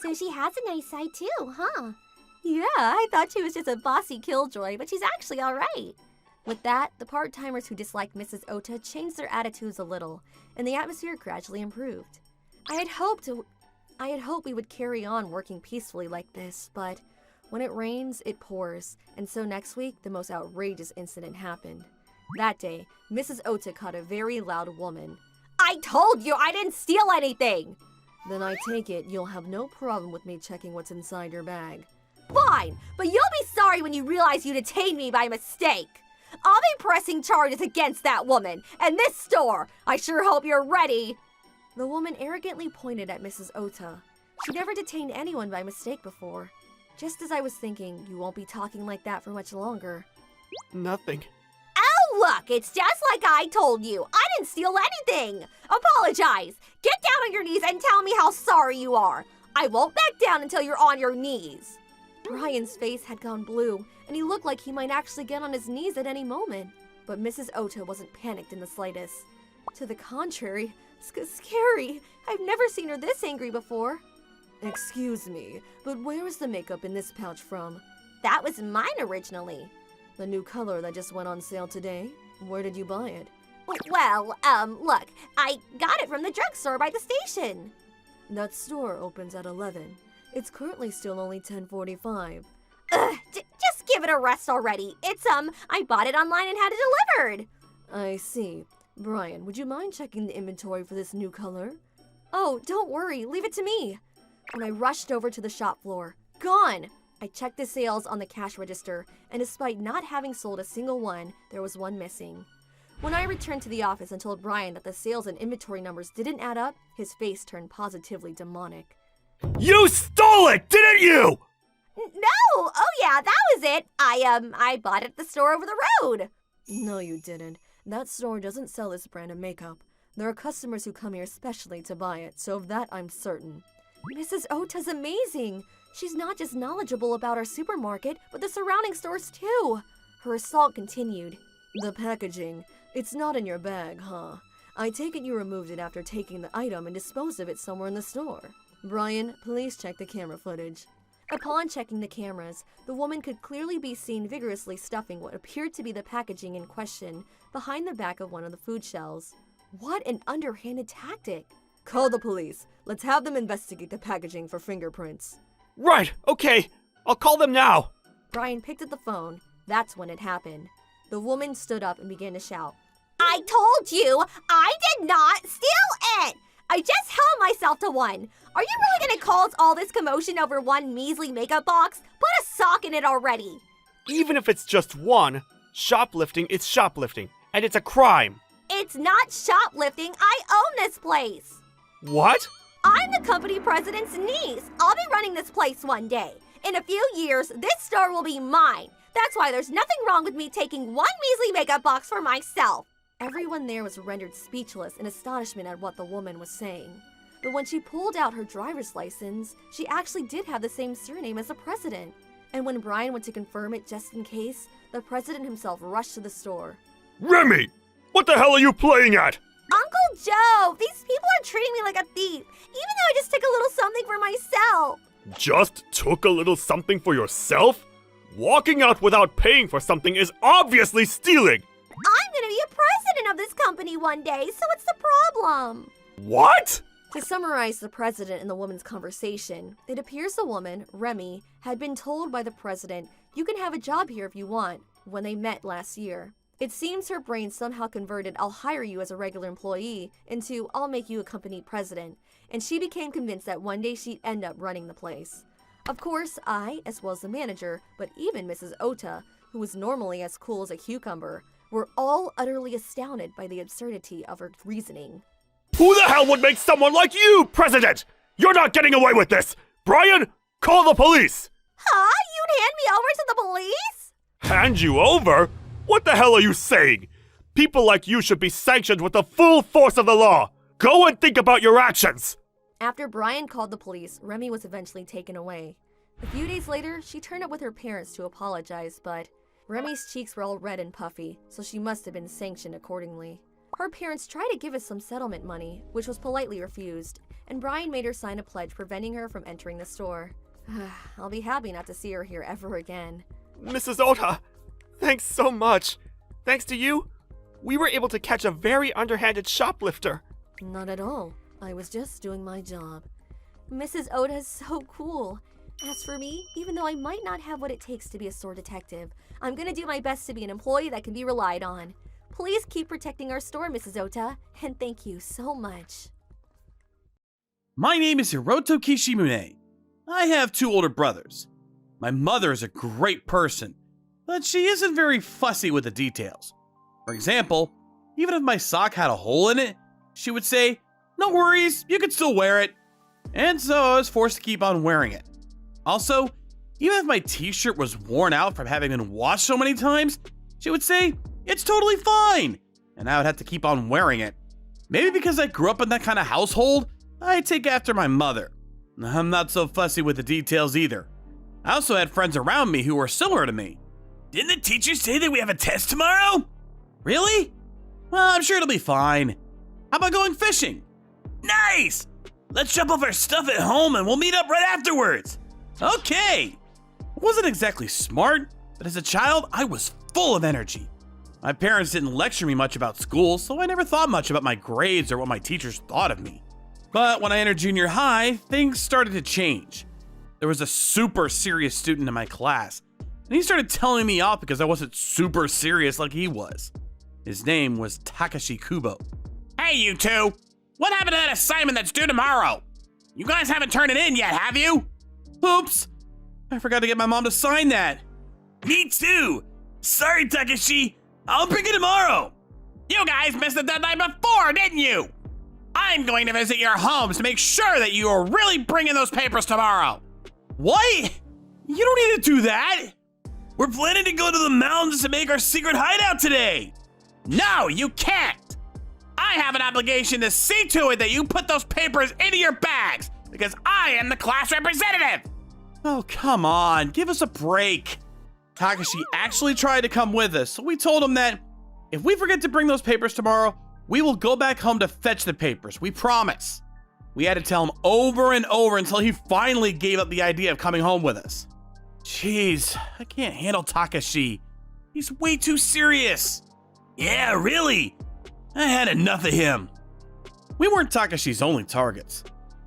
So she has a nice side too, huh? Yeah, I thought she was just a bossy killjoy, but she's actually all right. With that, the part-timers who disliked Mrs. Ota changed their attitudes a little, and the atmosphere gradually improved. I had hoped we would carry on working peacefully like this, but when it rains, it pours, and so next week, the most outrageous incident happened. That day, Mrs. Ota caught a very loud woman. I told you I didn't steal anything! Then I take it you'll have no problem with me checking what's inside your bag. Fine, but you'll be sorry when you realize you detained me by mistake. I'll be pressing charges against that woman and this store. I sure hope you're ready. The woman arrogantly pointed at Mrs. Ota. She never detained anyone by mistake before. Just as I was thinking, you won't be talking like that for much longer. Nothing. Oh, look, it's just like I told you. I didn't steal anything. Apologize. Get down on your knees and tell me how sorry you are. I won't back down until you're on your knees. Brian's face had gone blue, and he looked like he might actually get on his knees at any moment. But Mrs. Ota wasn't panicked in the slightest. To the contrary, scary. I've never seen her this angry before. Excuse me, but where is the makeup in this pouch from? That was mine originally. The new color that just went on sale today? Where did you buy it? Well, look, I got it from the drugstore by the station. That store opens at 11. It's currently still only 10:45. Just give it a rest already. It's, I bought it online and had it delivered. I see. Brian, would you mind checking the inventory for this new color? Oh, don't worry. Leave it to me. When I rushed over to the shop floor, gone! I checked the sales on the cash register, and despite not having sold a single one, there was one missing. When I returned to the office and told Brian that the sales and inventory numbers didn't add up, his face turned positively demonic. You stole it, didn't you? No! Oh yeah, that was it! I bought it at the store over the road! No, you didn't. That store doesn't sell this brand of makeup. There are customers who come here especially to buy it, so of that I'm certain. Mrs. Ota's amazing! She's not just knowledgeable about our supermarket, but the surrounding stores too! Her assault continued. The packaging. It's not in your bag, huh? I take it you removed it after taking the item and disposed of it somewhere in the store. Brian, please check the camera footage. Upon checking the cameras, the woman could clearly be seen vigorously stuffing what appeared to be the packaging in question behind the back of one of the food shelves. What an underhanded tactic! Call the police. Let's have them investigate the packaging for fingerprints. Right, okay. I'll call them now. Brian picked up the phone. That's when it happened. The woman stood up and began to shout. I told you! I did not steal it! I just held myself to one. Are you really gonna cause all this commotion over one measly makeup box? Put a sock in it already! Even if it's just one, shoplifting is shoplifting, and it's a crime. It's not shoplifting. I own this place. What? I'm the company president's niece. I'll be running this place one day. In a few years, this store will be mine. That's why there's nothing wrong with me taking one measly makeup box for myself. Everyone there was rendered speechless in astonishment at what the woman was saying. But when she pulled out her driver's license, she actually did have the same surname as the president. And when Brian went to confirm it just in case, the president himself rushed to the store. Remy! What the hell are you playing at? Uncle Joe, these people are treating me like a thief, even though I just took a little something for myself. Just took a little something for yourself? Walking out without paying for something is obviously stealing! I'm gonna be a president of this company one day, so what's the problem? What? To summarize the president and the woman's conversation, it appears the woman, Remy, had been told by the president, you can have a job here if you want, when they met last year. It seems her brain somehow converted I'll hire you as a regular employee into I'll make you a company president, and she became convinced that one day she'd end up running the place. Of course, I, as well as the manager, but even Mrs. Ota, who was normally as cool as a cucumber, were all utterly astounded by the absurdity of her reasoning. Who the hell would make someone like you president? You're not getting away with this! Brian, call the police! Huh? You'd hand me over to the police? Hand you over? What the hell are you saying? People like you should be sanctioned with the full force of the law! Go and think about your actions! After Brian called the police, Remy was eventually taken away. A few days later, she turned up with her parents to apologize, but Remy's cheeks were all red and puffy, so she must have been sanctioned accordingly. Her parents tried to give us some settlement money, which was politely refused, and Brian made her sign a pledge preventing her from entering the store. I'll be happy not to see her here ever again. Mrs. Ota, thanks so much. Thanks to you, we were able to catch a very underhanded shoplifter. Not at all. I was just doing my job. Mrs. Oda is so cool. As for me, even though I might not have what it takes to be a store detective, I'm gonna do my best to be an employee that can be relied on. Please keep protecting our store, Mrs. Ota, and thank you so much. My name is Hiroto Kishimune. I have 2 older brothers. My mother is a great person, but she isn't very fussy with the details. For example, even if my sock had a hole in it, she would say, "No worries, you can still wear it." And so I was forced to keep on wearing it. Also, even if my t-shirt was worn out from having been washed so many times, she would say, "It's totally fine," and I would have to keep on wearing it. Maybe because I grew up in that kind of household, I take after my mother. I'm not so fussy with the details either. I also had friends around me who were similar to me. "Didn't the teacher say that we have a test tomorrow?" "Really? Well, I'm sure it'll be fine. How about going fishing?" "Nice! Let's drop off our stuff at home and we'll meet up right afterwards." "Okay." I wasn't exactly smart, but as a child, I was full of energy. My parents didn't lecture me much about school, so I never thought much about my grades or what my teachers thought of me. But when I entered junior high, things started to change. There was a super serious student in my class, and he started telling me off because I wasn't super serious like he was. His name was Takashi Kubo. "Hey, you two! What happened to that assignment that's due tomorrow? You guys haven't turned it in yet, have you?" "Oops! I forgot to get my mom to sign that." "Me too! Sorry, Takashi! I'll bring it tomorrow!" "You guys missed the deadline before, didn't you? I'm going to visit your homes to make sure that you are really bringing those papers tomorrow." "What? You don't need to do that! We're planning to go to the mountains to make our secret hideout today." "No, you can't! I have an obligation to see to it that you put those papers into your bags, because I am the class representative." "Oh, come on, give us a break." Takashi actually tried to come with us, so we told him that if we forget to bring those papers tomorrow, we will go back home to fetch the papers, we promise. We had to tell him over and over until he finally gave up the idea of coming home with us. Jeez, I can't handle Takashi. He's way too serious. "Yeah, really? I had enough of him." We weren't Takashi's only targets.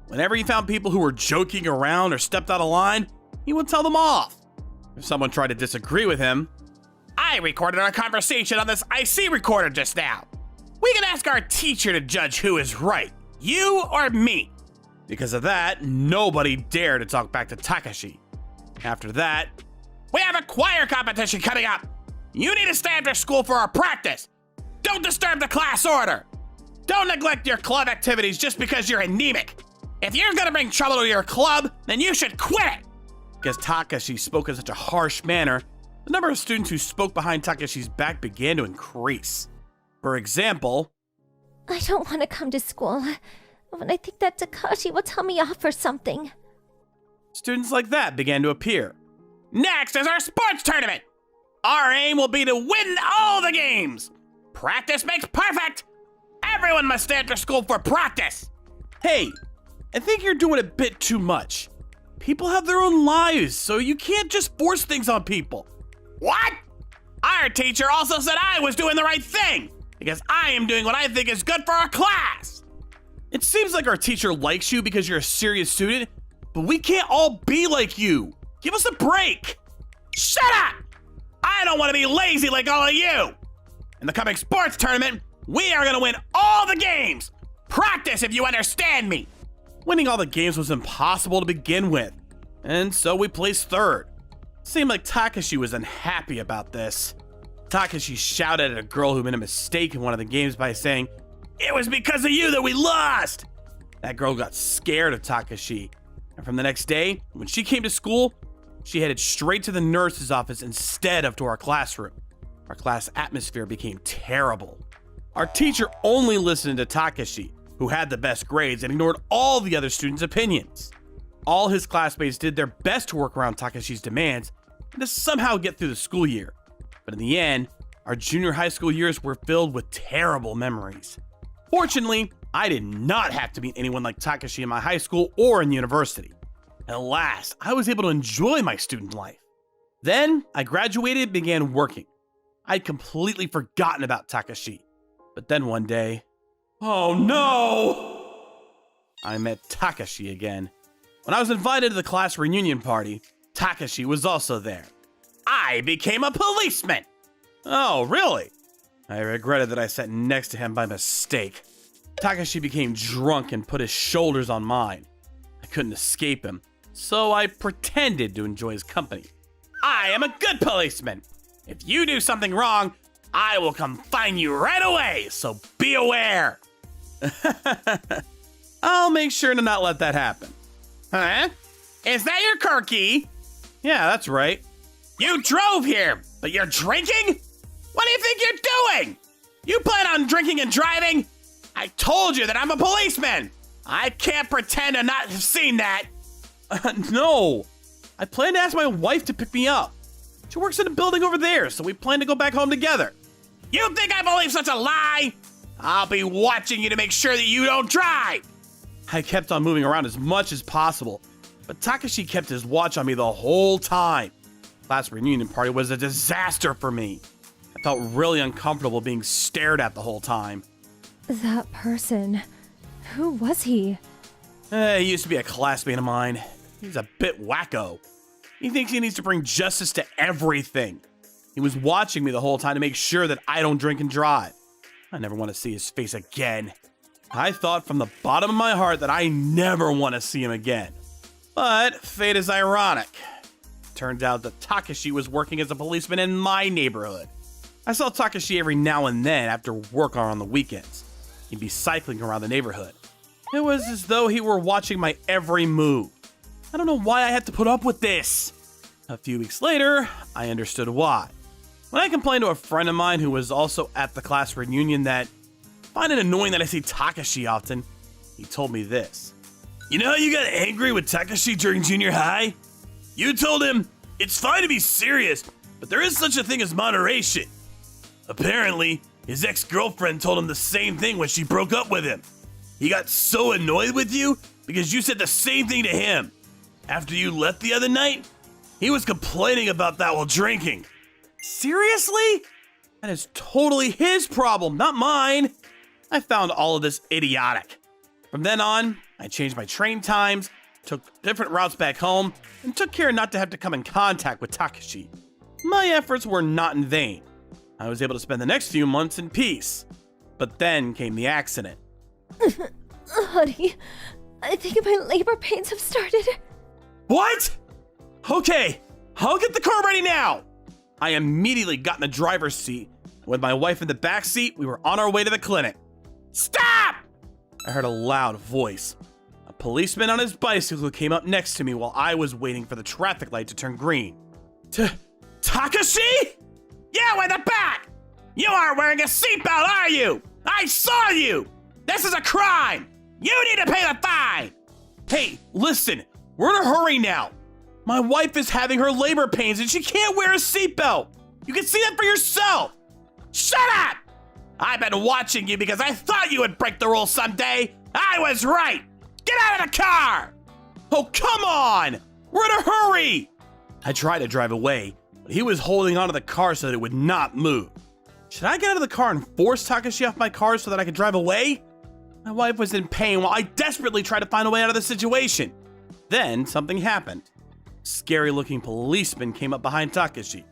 Whenever he found people who were joking around or stepped out of line, he would tell them off. If someone tried to disagree with him, "I recorded our conversation on this IC recorder just now. We can ask our teacher to judge who is right, you or me." Because of that, nobody dared to talk back to Takashi. After that, "We have a choir competition coming up. You need to stay after school for our practice. Don't disturb the class order. Don't neglect your club activities just because you're anemic. If you're gonna bring trouble to your club, then you should quit it." Because Takashi spoke in such a harsh manner, the number of students who spoke behind Takashi's back began to increase. For example, "I don't want to come to school. But I think that Takashi will tell me off or something." students like that began to appear. "Next is our sports tournament. Our aim will be to win all the games. Practice makes perfect. Everyone must stay after school for practice." Hey, I think you're doing a bit too much. People have their own lives, so you can't just force things on people. What? Our teacher also said I was doing the right thing, because I am doing what I think is good for our class. It seems like our teacher likes you because you're a serious student, but we can't all be like you. Give us a break. Shut up! I don't want to be lazy like all of you. In the coming sports tournament, we are going to win all the games. Practice if you understand me. Winning all the games was impossible to begin with, and so we placed third. Seemed like Takashi was unhappy about this. Takashi shouted at a girl who made a mistake in one of the games by saying, "It was because of you that we lost!" That girl got scared of Takashi, and from the next day, when she came to school, she headed straight to the nurse's office instead of to our classroom. Our class atmosphere became terrible. Our teacher only listened to Takashi, who had the best grades, and ignored all the other students' opinions. All his classmates did their best to work around Takashi's demands and to somehow get through the school year. But in the end, our junior high school years were filled with terrible memories. Fortunately, I did not have to meet anyone like Takashi in my high school or in university. At last, I was able to enjoy my student life. Then, I graduated and began working. I'd completely forgotten about Takashi. But then one day, oh no! I met Takashi again. When I was invited to the class reunion party, Takashi was also there. I became a policeman! Oh, really? I regretted that I sat next to him by mistake. Takashi became drunk and put his shoulders on mine. I couldn't escape him, so I pretended to enjoy his company. I am a good policeman. If you do something wrong, I will come find you right away, so be aware. I'll make sure to not let that happen. Huh? Is that your car key? Yeah, that's right. You drove here, but you're drinking? What do you think you're doing? You plan on drinking and driving? I told you that I'm a policeman. I can't pretend to not have seen that. No. I plan to ask my wife to pick me up. She works in a building over there, so we plan to go back home together. You think I believe such a lie? I'll be watching you to make sure that you don't drive. I kept on moving around as much as possible, but Takashi kept his watch on me the whole time. Class reunion party was a disaster for me. I felt really uncomfortable being stared at the whole time. That person. Who was he? He used to be a classmate of mine. He's a bit wacko. He thinks he needs to bring justice to everything. He was watching me the whole time to make sure that I don't drink and drive. I never want to see his face again. I thought from the bottom of my heart that I never want to see him again. But fate is ironic. Turns out that Takashi was working as a policeman in my neighborhood. I saw Takashi every now and then after work or on the weekends. He'd be cycling around the neighborhood. It was as though he were watching my every move. I don't know why I had to put up with this. A few weeks later, I understood why. When I complained to a friend of mine who was also at the class reunion that I find it annoying that I see Takashi often, he told me this. You know how you got angry with Takashi during junior high? You told him, it's fine to be serious, but there is such a thing as moderation. Apparently, his ex-girlfriend told him the same thing when she broke up with him. He got so annoyed with you because you said the same thing to him. After you left the other night, he was complaining about that while drinking. Seriously? That is totally his problem, not mine. I found all of this idiotic. From then on, I changed my train times, took different routes back home, and took care not to have to come in contact with Takashi. My efforts were not in vain. I was able to spend the next few months in peace. But then came the accident. Honey, I think my labor pains have started. What? Okay, I'll get the car ready now. I immediately got in the driver's seat. With my wife in the back seat, we were on our way to the clinic. Stop! I heard a loud voice. A policeman on his bicycle came up next to me while I was waiting for the traffic light to turn green. Takashi? You in the back! You aren't wearing a seatbelt, are you? I saw you! This is a crime! You need to pay the fine! Hey, listen, we're in a hurry now. My wife is having her labor pains and she can't wear a seatbelt. You can see that for yourself. Shut up! I've been watching you because I thought you would break the rules someday. I was right. Get out of the car! Oh, come on! We're in a hurry! I tried to drive away, but he was holding onto the car so that it would not move. Should I get out of the car and force Takashi off my car so that I could drive away? My wife was in pain while I desperately tried to find a way out of the situation. Then something happened. A scary-looking policeman came up behind Takashi.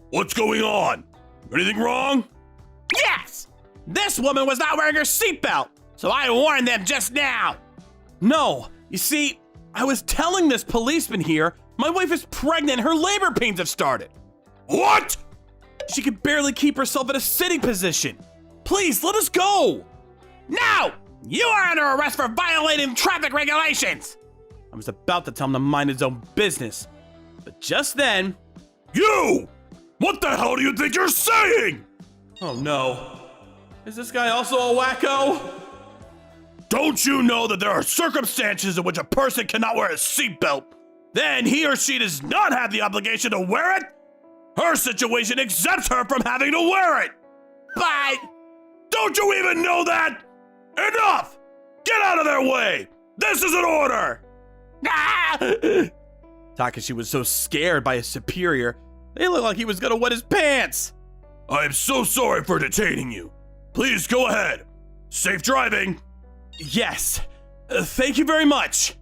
What's going on? Anything wrong? Yes! This woman was not wearing her seatbelt, so I warned them just now. No, you see, I was telling this policeman here my wife is pregnant and her labor pains have started. What? She could barely keep herself in a sitting position. Please, let us go. No! You are under arrest for violating traffic regulations. I was about to tell him to mind his own business, but just then... You! What the hell do you think you're saying? Oh no. Is this guy also a wacko? Don't you know that there are circumstances in which a person cannot wear a seatbelt? Then he or she does not have the obligation to wear it? Her situation exempts her from having to wear it. But don't you even know that? Enough! Get out of their way! This is an order! Ah! Takashi was so scared by his superior, it looked like he was gonna wet his pants. I am so sorry for detaining you. Please go ahead. Safe driving. Yes. Thank you very much.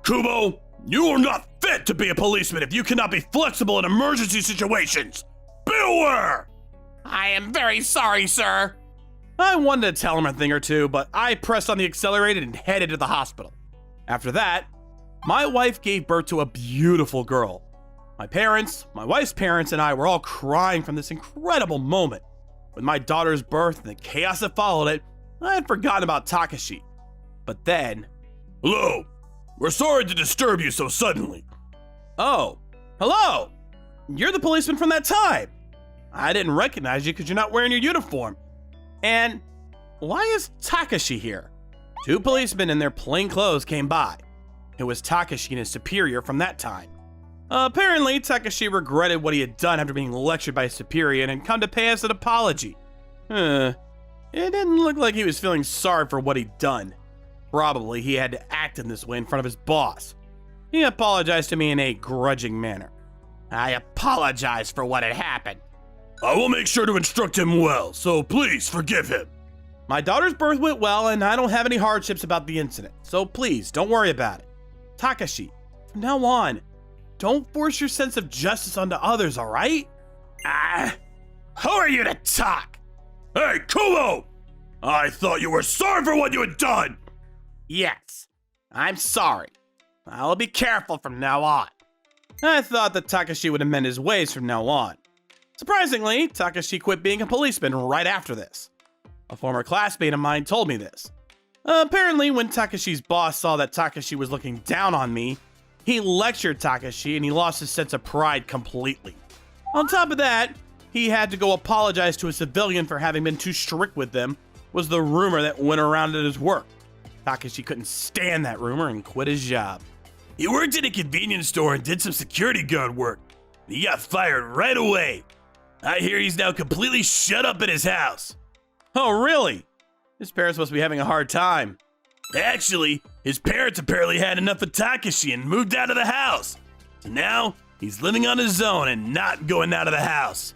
Kubo, you are not fit to be a policeman if you cannot be flexible in emergency situations. Beware! I am very sorry, sir. I wanted to tell him a thing or two, but I pressed on the accelerator and headed to the hospital. After that, my wife gave birth to a beautiful girl. My parents, my wife's parents, and I were all crying from this incredible moment. With my daughter's birth and the chaos that followed it, I had forgotten about Takashi. But then... Hello. We're sorry to disturb you so suddenly. Oh, hello! You're the policeman from that time. I didn't recognize you because you're not wearing your uniform. And why is Takashi here? Two policemen in their plain clothes came by. It was Takashi and his superior from that time. Apparently, Takashi regretted what he had done after being lectured by his superior and had come to pay us an apology. It didn't look like he was feeling sorry for what he'd done. Probably he had to act in this way in front of his boss. He apologized to me in a grudging manner. I apologize for what had happened. I will make sure to instruct him well, so please forgive him. My daughter's birth went well, and I don't have any hardships about the incident, so please don't worry about it. Takashi, from now on, don't force your sense of justice onto others, alright? Who are you to talk? Hey, Kubo! I thought you were sorry for what you had done! Yes, I'm sorry. I'll be careful from now on. I thought that Takashi would amend his ways from now on. Surprisingly, Takashi quit being a policeman right after this. A former classmate of mine told me this. Apparently, when Takashi's boss saw that Takashi was looking down on me, he lectured Takashi and he lost his sense of pride completely. On top of that, he had to go apologize to a civilian for having been too strict with them, was the rumor that went around at his work. Takashi couldn't stand that rumor and quit his job. He worked at a convenience store and did some security guard work. He got fired right away. I hear he's now completely shut up in his house. Oh, really? His parents must be having a hard time. Actually, his parents apparently had enough of Takashi and moved out of the house. So now, he's living on his own and not going out of the house.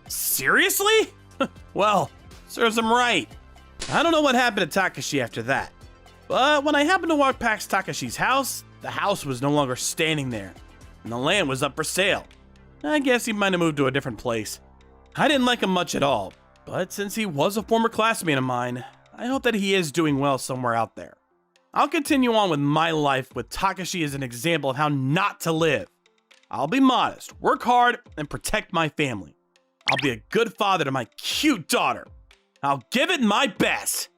Seriously? Well, serves him right. I don't know what happened to Takashi after that. But when I happened to walk past Takashi's house, the house was no longer standing there, and the land was up for sale. I guess he might have moved to a different place. I didn't like him much at all, but since he was a former classmate of mine, I hope that he is doing well somewhere out there. I'll continue on with my life with Takashi as an example of how not to live. I'll be modest, work hard, and protect my family. I'll be a good father to my cute daughter. I'll give it my best.